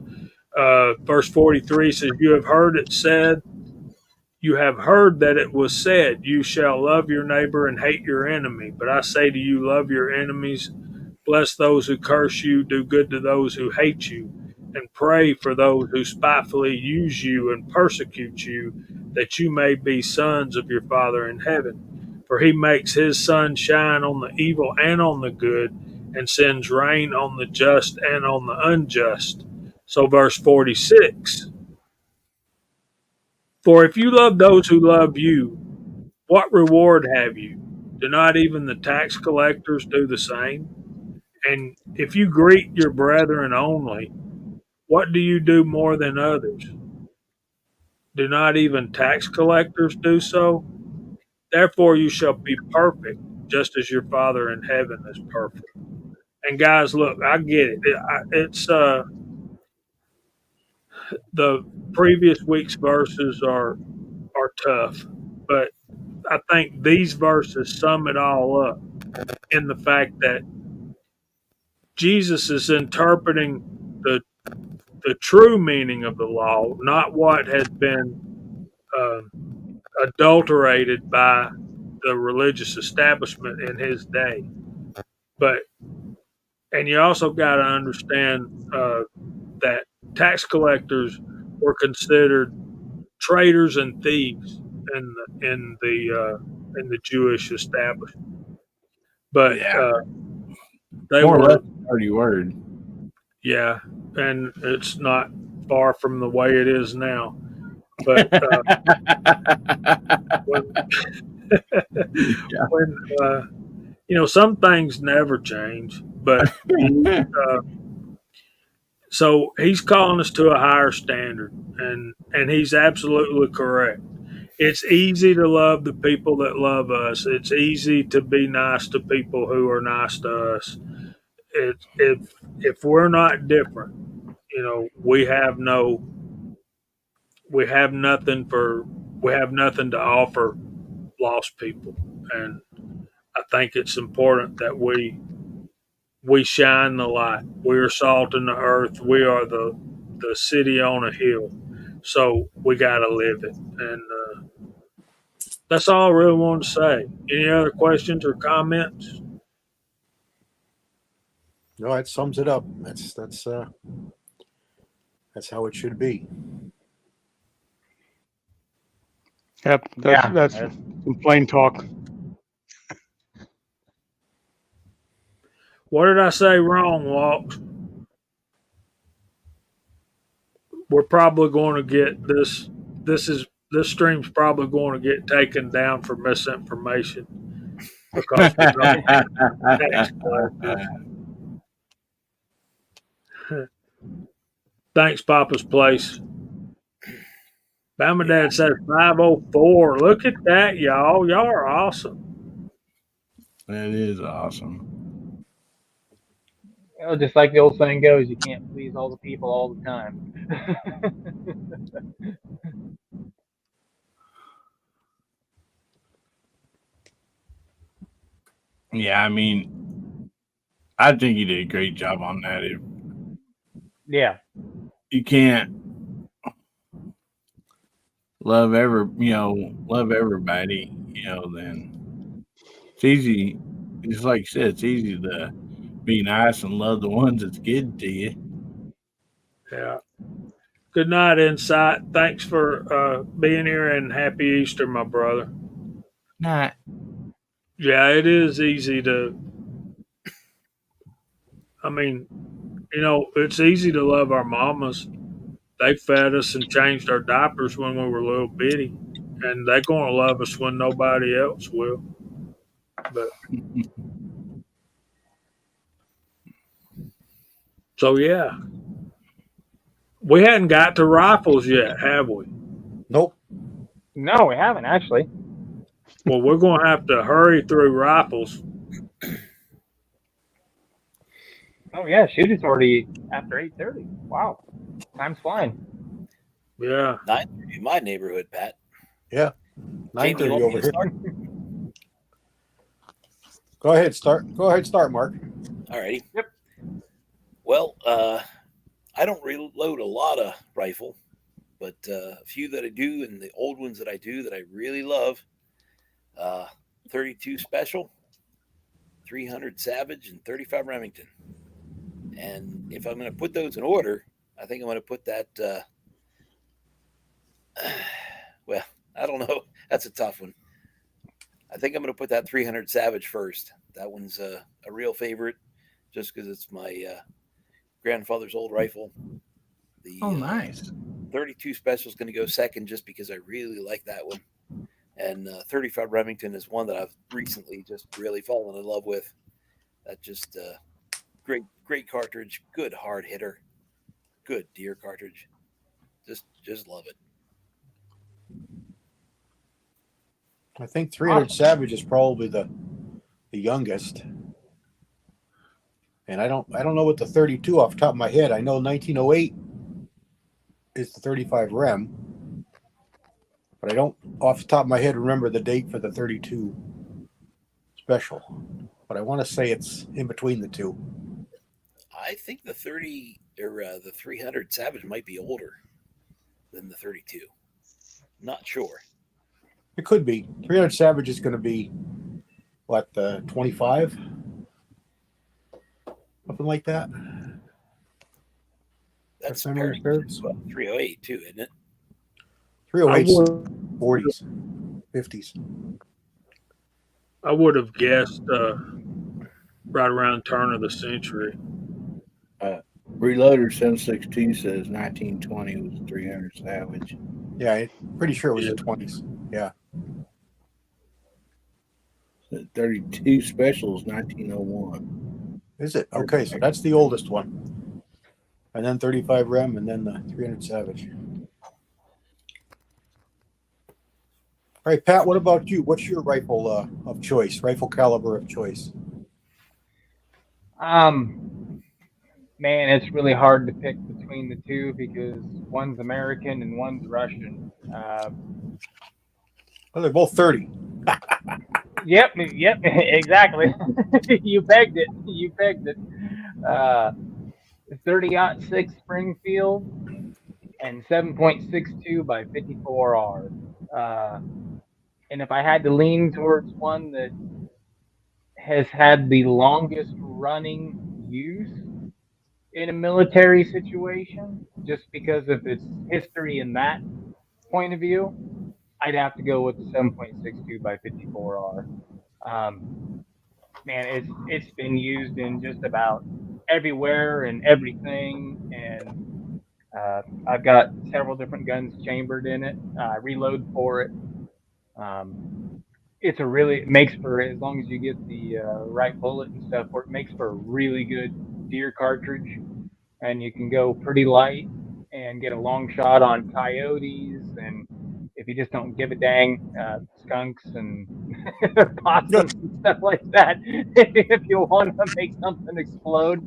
Verse 43 says, You have heard that it was said, you shall love your neighbor and hate your enemy. But I say to you, love your enemies, bless those who curse you, do good to those who hate you, and pray for those who spitefully use you and persecute you, that you may be sons of your Father in heaven. For he makes his sun shine on the evil and on the good, and sends rain on the just and on the unjust. So verse 46, for if you love those who love you, what reward have you? Do not even the tax collectors do the same? And if you greet your brethren only, what do you do more than others? Do not even tax collectors do so? Therefore you shall be perfect, just as your Father in heaven is perfect. And guys, look, I get it. It's the previous week's verses are tough, but I think these verses sum it all up in the fact that Jesus is interpreting the true meaning of the law, not what has been adulterated by the religious establishment in his day. And you also got to understand that tax collectors were considered traitors and thieves in the Jewish establishment. But they More or were less dirty word. Yeah, and it's not far from the way it is now. But when some things never change. But So he's calling us to a higher standard, and he's absolutely correct. It's easy to love the people that love us. It's easy to be nice to people who are nice to us. If we're not different, we have nothing to offer lost people, and I think it's important that we shine the light. We are salt in the earth. We are the city on a hill, so we got to live it. And that's all I really wanted to say. Any other questions or comments? No, that sums it up. That's how it should be. Yep, that's some plain talk. What did I say wrong, Walks? We're probably going to get this. This stream's probably going to get taken down for misinformation because we're going to tax collectors. Thanks, Papa's Place. Bama Dad says 504. Look at that, y'all. Y'all are awesome. That is awesome. Well, just like the old saying goes, you can't please all the people all the time. Yeah, I mean, I think you did a great job on that. If Yeah. you can't love everybody, then it's easy. Just like you said, it's easy to be nice and love the ones that's good to you. Yeah. Good night, Insight. Thanks for being here, and happy Easter, my brother. Not. Yeah, it is easy to. I mean, it's easy to love our mamas. They fed us and changed our diapers when we were little bitty, and they're going to love us when nobody else will. But so yeah, we hadn't got to rifles yet, have we? Nope. No, we haven't actually. Well, we're going to have to hurry through rifles. Oh yeah, shoot! It's already after 8:30. Wow, time's flying. Yeah. 9:30 in my neighborhood, Pat. Yeah. Jamie, you 9:30 want me over to here. start? Go ahead, start, Mark. Alrighty. Yep. Well, I don't reload a lot of rifle, but a few that I do, and the old ones that I do that I really love, 32 Special, 300 Savage, and 35 Remington. And if I'm going to put those in order, I think I'm going to put that. Well, I don't know. That's a tough one. I think I'm going to put that 300 Savage first. That one's a real favorite, just because it's my grandfather's old rifle. The Nice. 32 Special is going to go second, just because I really like that one. And 35 Remington is one that I've recently just really fallen in love with. That just great cartridge, good hard hitter, good deer cartridge. Just love it. I think 300 Savage is probably the youngest. And I don't know what the 32 off the top of my head. I know 1908 is the 35 Rem, but I don't off the top of my head remember the date for the 32 Special. But I want to say it's in between the two. I think the 30 or the 300 Savage might be older than the 32. Not sure. It could be. 300 Savage is going to be what, 25? Something like that. That's If memory serves. 308 too, isn't it? 308, 40s, 50s. I would have guessed right around turn of the century. Reloader 762 says 1920 was 300 Savage. Yeah, I'm pretty sure it was the 20s. Yeah. The 32 Special is 1901. Is it? Okay, so that's the oldest one. and then 35 Rem, and then the 300 Savage. All right, Pat, what about you? What's your rifle of choice, rifle caliber of choice? Man, it's really hard to pick between the two because one's American and one's Russian. Well, they're both 30. Yep, exactly. You pegged it. You pegged it. 30-06 Springfield and 7.62 by 54R. And if I had to lean towards one that has had the longest running use in a military situation, just because of its history in that point of view, I'd have to go with the 7.62 by 54R. Man, it's been used in just about everywhere and everything, and I've got several different guns chambered in it. I reload for it. It makes for, as long as you get the right bullet and stuff, it makes for a really good deer cartridge, and you can go pretty light and get a long shot on coyotes, and if you just don't give a dang, skunks and possums and stuff like that. If you want to make something explode,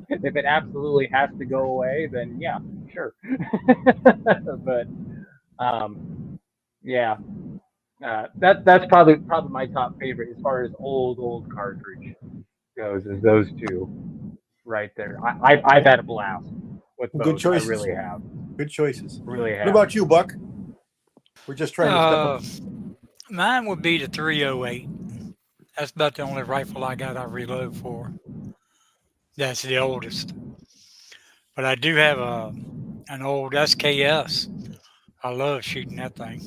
if it absolutely has to go away, then yeah, sure. But yeah, that's probably my top favorite as far as old cartridge goes. Is those two right there. I've had a blast with both. Good choices. I really have. Good choices. Really have. What about you, Buck? We're just trying to step up. Mine would be the 308. That's about the only rifle I got I reload for. That's the oldest. But I do have an old SKS. I love shooting that thing.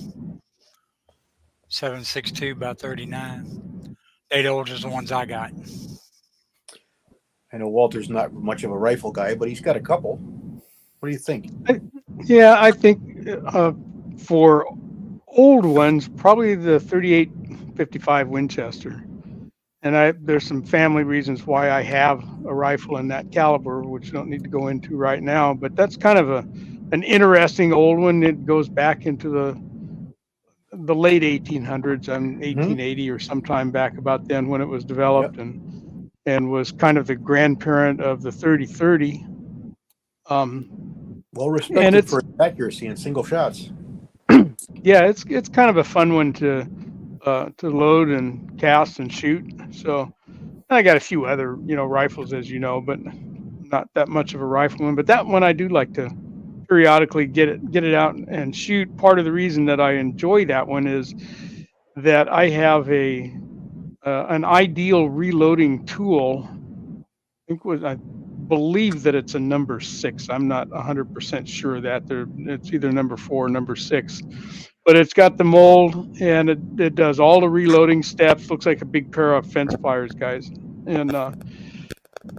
7.62 by 39. They're the oldest ones I got. I know Walter's not much of a rifle guy, but he's got a couple. What do you think? Yeah, I think for old ones, probably the 38-55 Winchester. And there's some family reasons why I have a rifle in that caliber, which I don't need to go into right now. But that's kind of an interesting old one. It goes back into the late 1800s, 1880 or sometime back about then when it was developed, and was kind of the grandparent of the 30-30. Well respected for its accuracy and single shots. Yeah, it's kind of a fun one to load and cast and shoot. So I got a few other rifles, as you know, but not that much of a rifleman. But that one I do like to periodically get it out and shoot. Part of the reason that I enjoy that one is that I have an ideal reloading tool. I believe that it's a number 6. I'm not 100% sure that it's either number 4 or number 6, but it's got the mold and it does all the reloading steps. Looks like a big pair of fence pliers, guys, and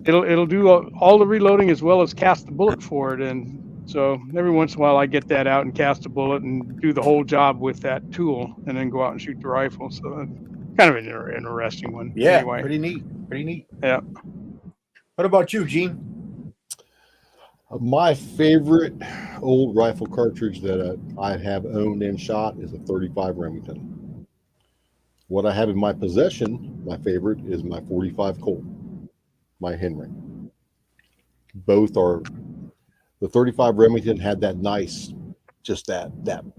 it'll do all the reloading as well as cast the bullet for it. And so every once in a while I get that out and cast a bullet and do the whole job with that tool, and then go out and shoot the rifle. So kind of an interesting one. Yeah, anyway. Pretty neat. Yeah. What about you, Gene? My favorite old rifle cartridge that I have owned and shot is a 35 Remington. What I have in my possession, my favorite, is my 45 Colt, my Henry. Both are, the 35 Remington had that nice, just that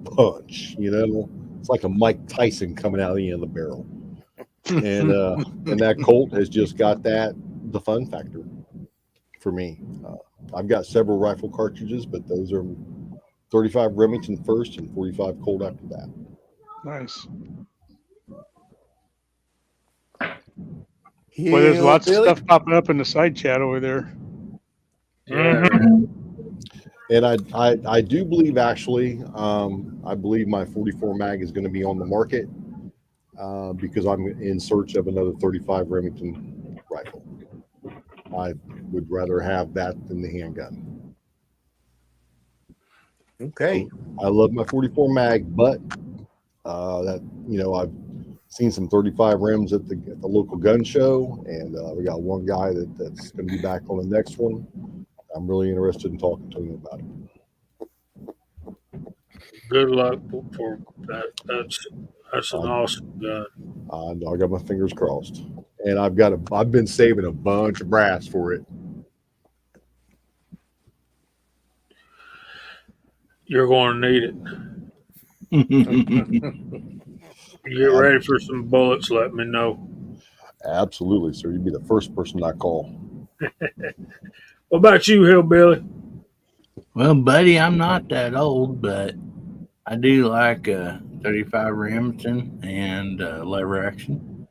punch, It's like a Mike Tyson coming out of the end of the barrel. And that Colt has just got the fun factor for me. I've got several rifle cartridges, but those are 35 Remington first and 45 Colt after that. Nice. Well, there's lots of stuff popping up in the side chat over there. Yeah. And I do believe, actually, I believe my 44 mag is going to be on the market because I'm in search of another 35 Remington rifle. I would rather have that than the handgun. Okay. I love my 44 mag, but that Seen some 35 rims at the local gun show, and we got one guy that's going to be back on the next one. I'm really interested in talking to him about it. Good luck for that. That's an awesome gun. I got my fingers crossed, and I've been saving a bunch of brass for it. You're going to need it. You get ready for some bullets, let me know. Absolutely, sir. You'd be the first person I call. What about you, Hillbilly? Well, buddy, I'm not that old, but I do like 35 Remington and lever action.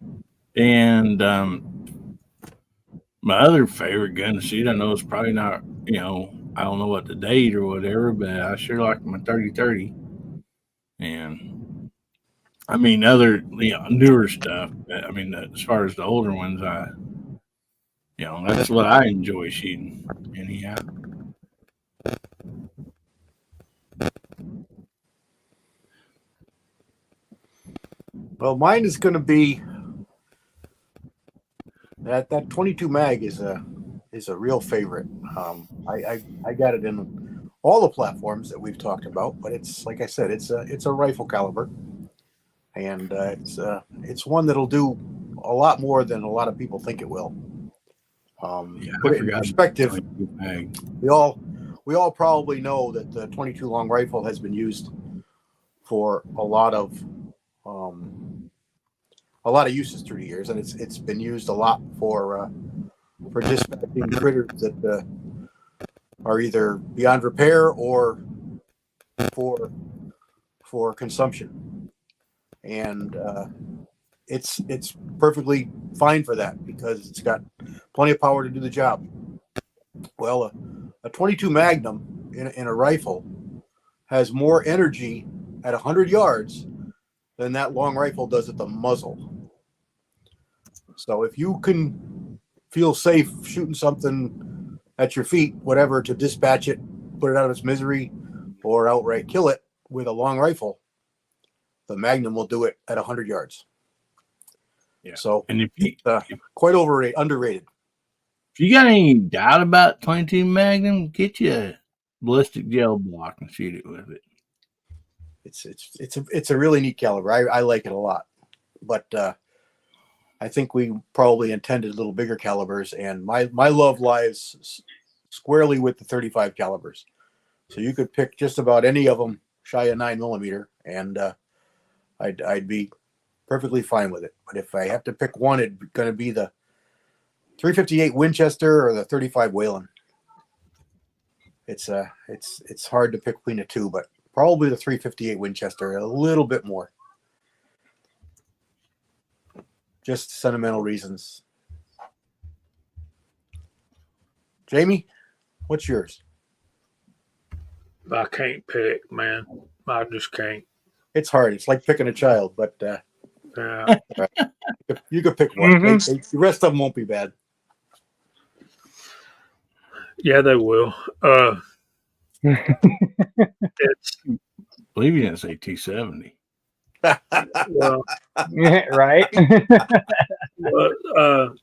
And my other favorite gun to shoot, I know it's probably not, I don't know what the date or whatever, but I sure like my 30-30. And I mean, other newer stuff. I mean, as far as the older ones, that's what I enjoy shooting. Anyhow. Well, mine is going to be that 22 mag is a real favorite. I got it in all the platforms that we've talked about, but it's like I said, it's a rifle caliber, and it's one that'll do a lot more than a lot of people think it will. Put it in perspective. We all probably know that the 22 long rifle has been used for a lot of uses through the years, and it's been used a lot for dispatching critters that are either beyond repair or for consumption, and it's perfectly fine for that because it's got plenty of power to do the job. Well, a 22 Magnum in a rifle has more energy at 100 yards than that long rifle does at the muzzle. So if you can feel safe shooting something at your feet, whatever, to dispatch it, put it out of its misery, or outright kill it with a long rifle, the Magnum will do it at 100 yards. Yeah. So and if you, quite underrated. If you got any doubt about 22 Magnum, get you a ballistic gel block and shoot it with it. It's a really neat caliber. I like it a lot, but I think we probably intended a little bigger calibers, and my love lies squarely with the 35 calibers. So you could pick just about any of them shy of 9mm, and I'd be perfectly fine with it. But if I have to pick one, it's going to be the 358 Winchester or the 35 Whelen. It's hard to pick between the two, but probably the 358 Winchester a little bit more. Just sentimental reasons. Jamie, what's yours? I can't pick, man. I just can't. It's hard. It's like picking a child, but Yeah. you could pick one. Mhm. The rest of them won't be bad. Yeah, they will. It's I believe you didn't say 270. well, Right? but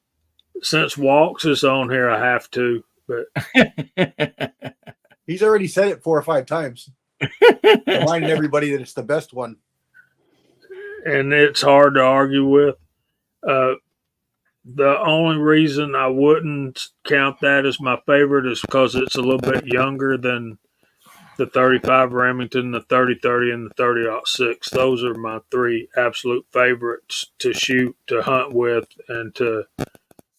since Walks is on here, I have to. But He's already said it 4 or 5 times, reminding everybody that it's the best one. and it's hard to argue with. The only reason I wouldn't count that as my favorite is because it's a little bit younger than the 35 Remington, the 30-30, and the 30-06. Those are my 3 absolute favorites to shoot, to hunt with, and to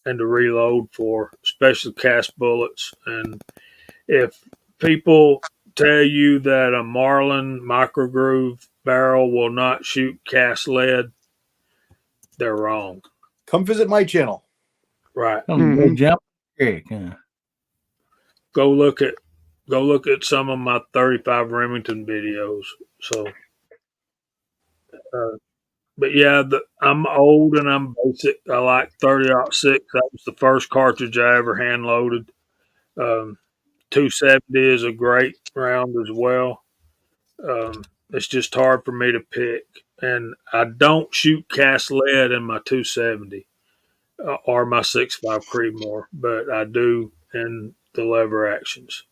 reload for, especially cast bullets. And if people tell you that a Marlin microgroove barrel will not shoot cast lead, they're wrong. Come visit my channel. Right. Jump creek, huh? Go look at some of my 35 Remington videos. So, but yeah, I'm old and I'm basic. I like 30-06. That was the first cartridge I ever hand loaded. 270 is a great round as well. It's just hard for me to pick. and I don't shoot cast lead in my 270 or my 6.5 Creedmoor, but I do in the lever actions.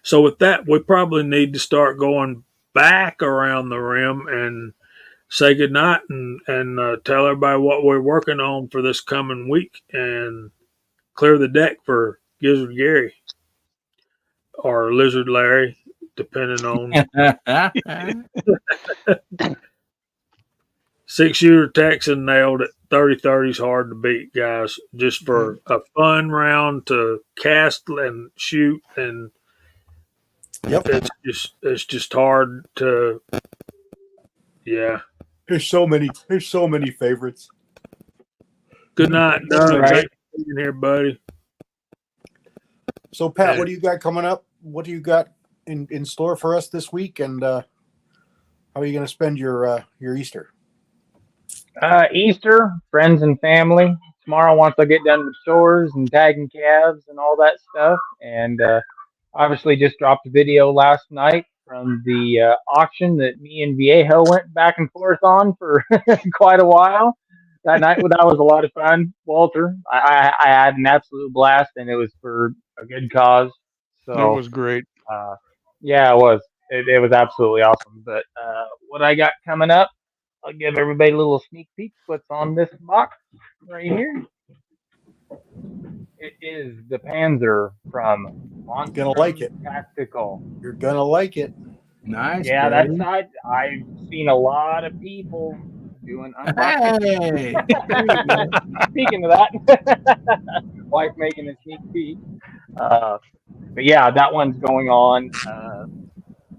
So with that, we probably need to start going back around the rim and say goodnight and tell everybody what we're working on for this coming week and clear the deck for Gizzard Gary or Lizard Larry, depending on 6-shooter Texan nailed it. 30-30 is hard to beat, guys. Just for a fun round to cast and shoot, and Yep. it's just hard to, yeah. There's so many favorites. Good night, Doug. Right. Thanks for being here, buddy. So Pat, what do you got coming up? What do you got in store for us this week? And how are you going to spend your Easter? Easter, friends and family. Tomorrow, once I get done with chores and tagging calves and all that stuff, and obviously just dropped a video last night from the auction that me and Viejo went back and forth on for quite a while. That night, that was a lot of fun, Walter. I had an absolute blast, and it was for a good cause. It So was great. yeah, it was. It was absolutely awesome. But what I got coming up, I'll give everybody a little sneak peek. What's on this box right here? It is the Panzer from Monster Gonna like it. Tactical. You're gonna like it. Nice. Yeah, buddy. that's I've seen a lot of people doing unboxing. Hey. Speaking of that, wife making a sneak peek. But yeah, that one's going on.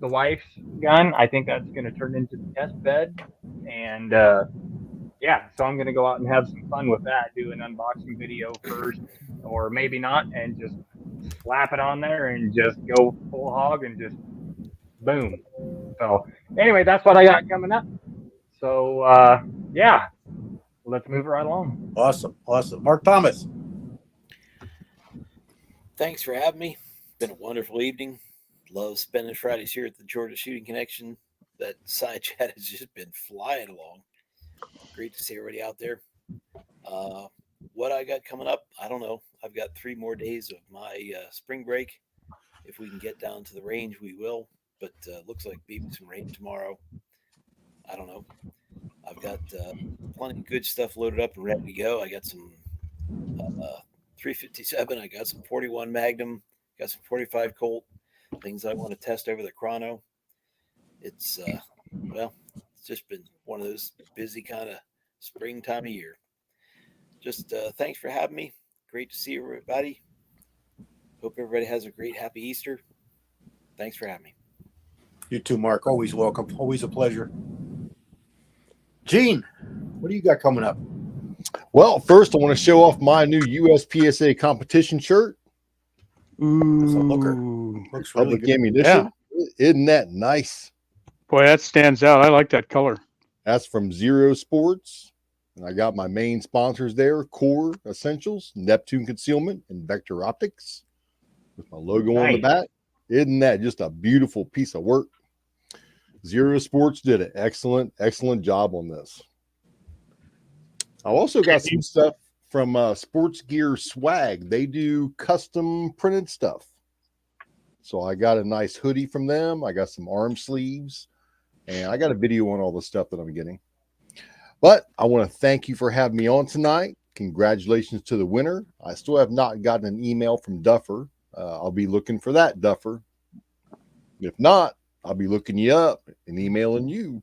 The wife's gun, I think that's going to turn into the test bed. And yeah, so I'm going to go out and have some fun with that, do an unboxing video first, or maybe not, and just slap it on there and just go full hog and just boom. So anyway, that's what I got coming up. So yeah, let's move right along. Awesome. Mark Thomas. Thanks for having me. Been a wonderful evening. Love spending Fridays here at the Georgia Shooting Connection. That side chat has just been flying along. Great to see everybody out there. What I got coming up, I don't know. I've got 3 more days of my spring break. If we can get down to the range, we will. But looks like maybe some rain tomorrow. I don't know. I've got plenty of good stuff loaded up and ready to go. I got some 357. I got some 41 Magnum. Got some 45 Colt. Things I want to test over the chrono. It's it's just been one of those busy kind of spring time of year. Just thanks for having me. Great to see everybody. Hope everybody has a great, happy Easter. Thanks for having me. You too, Mark. Always welcome. Always a pleasure. Gene, what do you got coming up? Well, first I want to show off my new USPSA competition shirt. Looker. Ooh. Looks really Public good. ammunition. Isn't that nice? Boy, that stands out. I like that color. That's from Zero Sports. And I got my main sponsors there, Core Essentials, Neptune Concealment, and Vector Optics with my logo on the back. Isn't that just a beautiful piece of work? Zero Sports did an excellent job on this. I also got some stuff from Sports Gear Swag. They do custom printed stuff. So I got a nice hoodie from them. I got some arm sleeves. And I got a video on all the stuff that I'm getting. But I want to thank you for having me on tonight. Congratulations to the winner. I still have not gotten an email from Duffer. I'll be looking for that, Duffer. If not, I'll be looking you up and emailing you.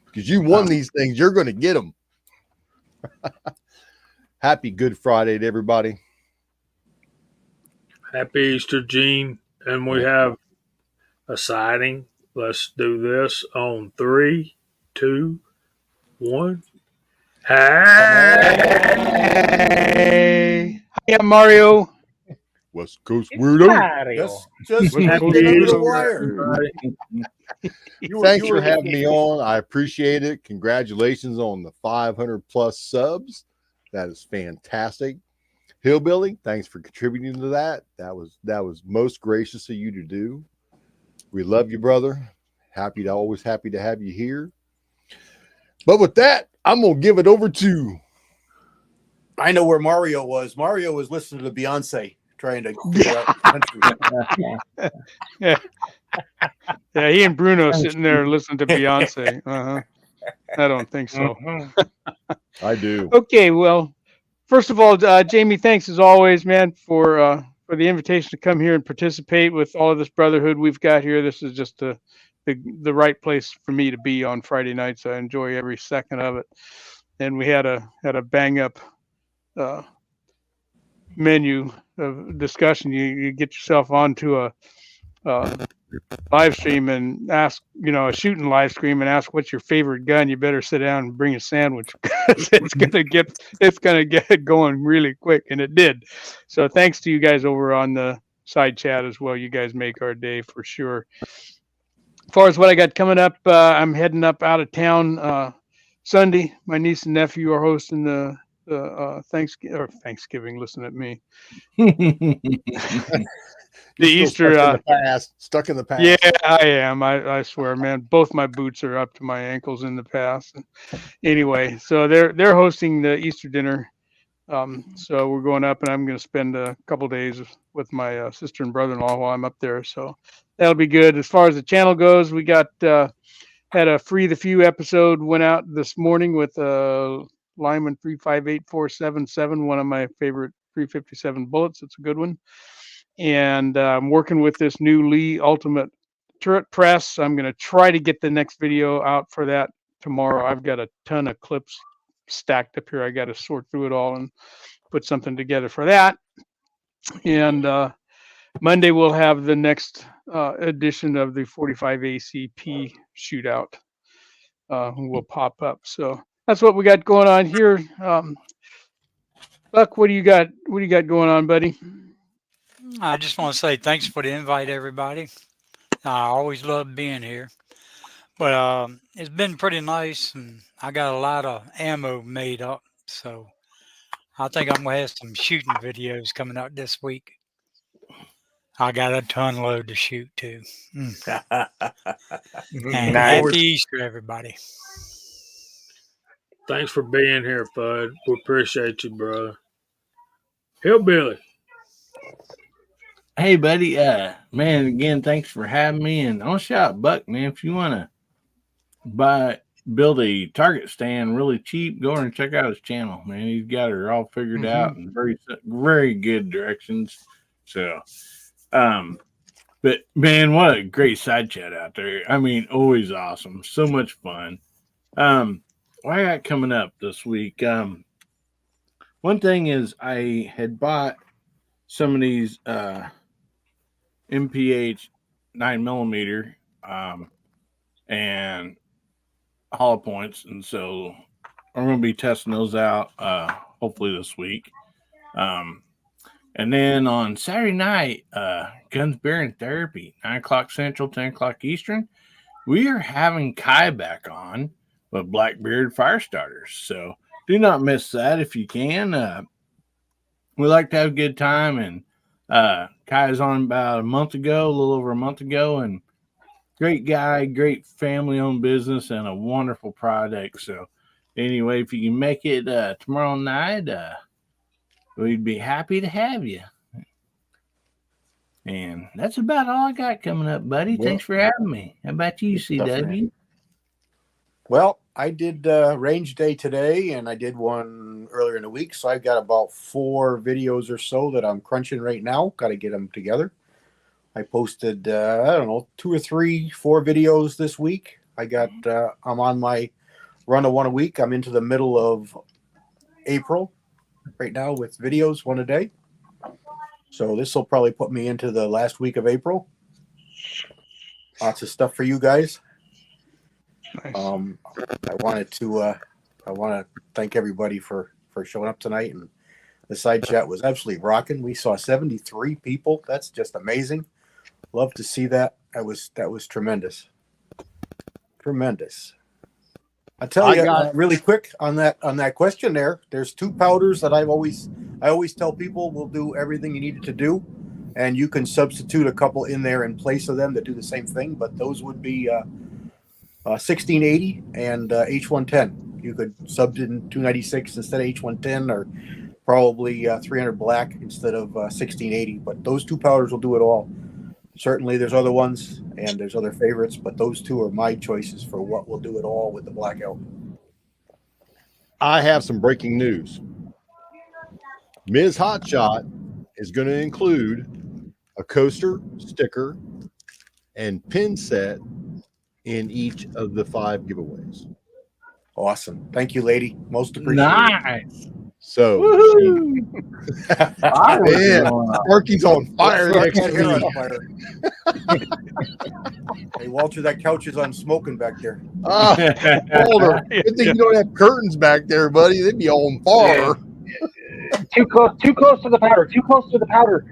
Because you won these things. You're going to get them. Happy Good Friday to everybody. Happy Easter, Gene. And we have a sighting. Let's do this on 3, 2, 1. Hey. Hiya, Mario. West Coast Weirdo. Just Happy under the Easter, wire. everybody. Thanks for having me on. I appreciate it. Congratulations on the 500 plus subs. That is fantastic. Hillbilly, thanks for contributing to that. That was most gracious of you to do. We love you, brother. always happy to have you here. But with that, I'm gonna give it over to. I know where Mario was. Mario was listening to Beyonce, trying to figure out country. Yeah, he and Bruno sitting there listening to Beyonce. I don't think so. I do. Okay, well, first of all, Jamie, thanks as always, man, for the invitation to come here and participate with all of this brotherhood we've got here. This is just the right place for me to be on Friday nights. I enjoy every second of it. And we had a bang up menu of discussion. You get yourself onto a live stream and ask, a shooting live stream and ask what's your favorite gun. You better sit down and bring a sandwich because it's gonna get going really quick, and it did. So thanks to you guys over on the side chat as well. You guys make our day for sure. As far as what I got coming up, I'm heading up out of town Sunday. My niece and nephew are hosting the Thanksgiving. Listen at me. The Easter stuck in the past. Yeah, I am. I swear, man. Both my boots are up to my ankles in the past. Anyway, so they're hosting the Easter dinner. So we're going up, and I'm going to spend a couple days with my sister and brother-in-law while I'm up there. So that'll be good. As far as the channel goes, we got had a Free the Few episode went out this morning with Lyman 358477, one of my favorite 357 bullets. It's a good one. And I'm working with this new Lee Ultimate turret press. I'm going to try to get the next video out for that tomorrow. I've got a ton of clips stacked up here. I got to sort through it all and put something together for that. And Monday we'll have the next edition of the 45 ACP shootout will pop up. So that's what we got going on here. Buck, what do you got? What do you got going on, buddy? I just want to say thanks for the invite, everybody. I always love being here. But it's been pretty nice, and I got a lot of ammo made up. So I think I'm going to have some shooting videos coming out this week. I got a ton load to shoot, too. And happy Easter, everybody. Thanks for being here, Bud. We appreciate you, brother. Hillbilly. Hey, buddy. Man, again, thanks for having me. And I'll shout Buck, man. If you want to build a target stand really cheap, go over and check out his channel, man. He's got it all figured out and very, very good directions. So, but man, what a great side chat out there. I mean, always awesome. So much fun. What I got coming up this week? One thing is I had bought some of these MPH 9mm and hollow points, and so I'm going to be testing those out hopefully this week. And then on Saturday night, Guns, Beer, and Therapy, 9 o'clock Central, 10 o'clock Eastern, we are having Kai back on with Blackbeard fire starters. So do not miss that if you can. We like to have a good time, and Kai is on about a little over a month ago, and great guy, great family-owned business, and a wonderful product. So anyway, if you can make it tomorrow night, we'd be happy to have you. And that's about all I got coming up, buddy. Well, thanks for having me. How about you, CW? Well, I did range day today, and I did one earlier in the week. So I've got about 4 videos or so that I'm crunching right now. Got to get them together. I posted, 2 or 3, 4 videos this week. I'm on my run of 1 a week. I'm into the middle of April right now with videos 1 a day. So this will probably put me into the last week of April. Lots of stuff for you guys. Nice. I want to thank everybody for showing up tonight, and the side chat was absolutely rocking. We saw 73 people. That's just amazing. Love to see that. That was tremendous. Tremendous. I tell you really quick on that question there. There's 2 powders that I always tell people will do everything you need it to do, and you can substitute a couple in there in place of them that do the same thing. But those would be 1680 and H110. You could sub in 296 instead of H110, or probably 300 black instead of 1680. But those two powders will do it all. Certainly, there's other ones and there's other favorites, but those two are my choices for what will do it all with the blackout. I have some breaking news. Ms. Hotshot is going to include a coaster, sticker, and pin set in each of the 5 giveaways. Awesome. Thank you, lady. Most appreciated. Nice. So, man, Sparky's on fire next Can't to hear me. on fire. Hey, Walter, that couch is on smoking back there. Walter, good thing you don't have curtains back there, buddy. They'd be on fire. Too close to the powder. Too close to the powder.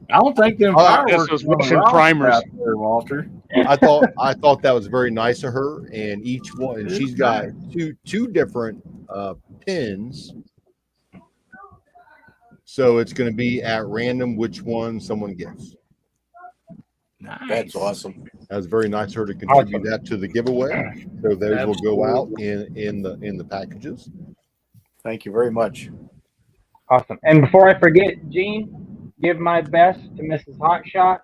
I don't think them That's fireworks those were Russian wrong primers. out there, Walter. I thought that was very nice of her, and each one, and she's got two different pins. So it's going to be at random which one someone gets. Nice. That's awesome. That was very nice of her to contribute that to the giveaway. So those will go out in the packages. Thank you very much. Awesome. And before I forget, Gene, give my best to Mrs. Hotshot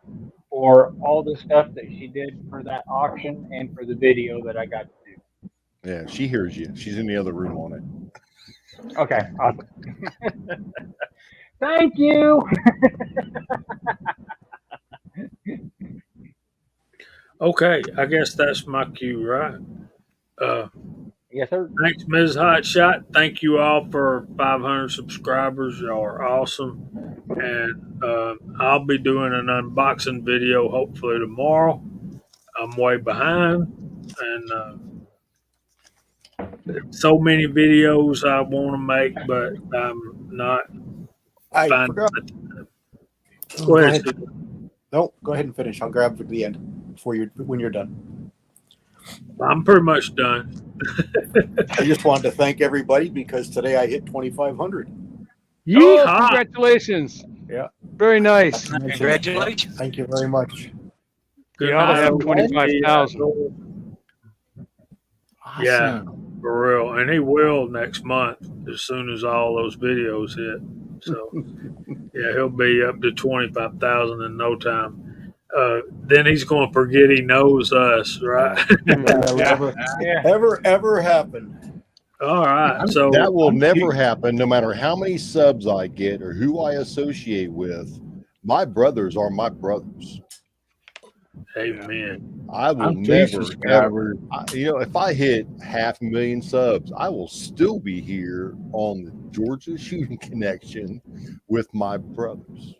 for all the stuff that she did for that auction and for the video that I got to do. Yeah, she hears you. She's in the other room on it. Okay, awesome. Thank you. Okay, I guess that's my cue, right? Yes, sir. Thanks, Ms. Hotshot. Thank you all for 500 subscribers. Y'all are awesome. And I'll be doing an unboxing video hopefully tomorrow. I'm way behind. And so many videos I want to make, but I'm not I finding forgot. the time. Go ahead. No, go ahead and finish. I'll grab at the end when you're done. I'm pretty much done. I just wanted to thank everybody because today I hit 2,500. Oh, Yeehaw! congratulations. Yeah. Very nice. Congratulations. Thank you very much. Good You ought to night, have everybody. 25,000. Yeah, for real. And he will next month as soon as all those videos hit. So, yeah, he'll be up to 25,000 in no time. Then he's going to forget he knows us, right? Ever happen. All right. So That will never happen, no matter how many subs I get or who I associate with. My brothers are my brothers. Amen. I will I'm 2 never, subscribers. if I hit 500,000 subs, I will still be here on the Georgia Shooting Connection with my brothers.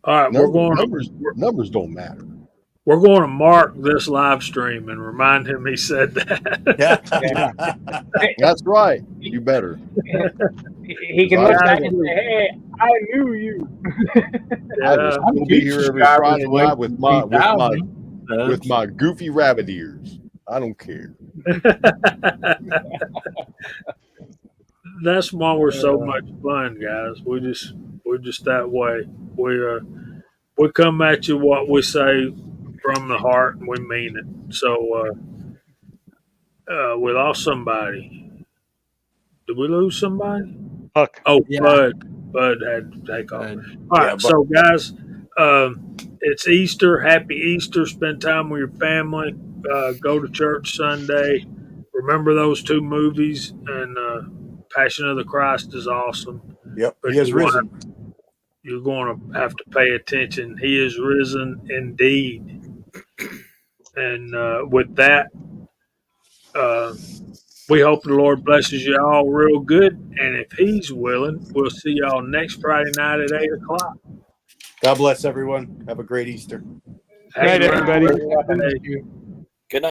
All right, Numbers don't matter. we're going to mark this live stream and remind him he said that. That's right. You better. He can look back and say, "Hey, I knew you." I will still be here every Friday night with my goofy rabbit ears. I don't care. That's why we're so much fun, guys. We're just that way. We come at you what we say from the heart, and we mean it. So we lost somebody. Did we lose somebody? Huck. Oh, Yeah. Bud had to take off. Bud. All right, so guys, it's Easter. Happy Easter. Spend time with your family. Go to church Sunday. Remember those 2 movies, and Passion of the Christ is awesome. Yep, But he has risen. You're going to have to pay attention. He is risen indeed. And with that, we hope the Lord blesses you all real good. And if He's willing, we'll see y'all next Friday night at 8 o'clock. God bless everyone. Have a great Easter. Good night, everybody. Hey.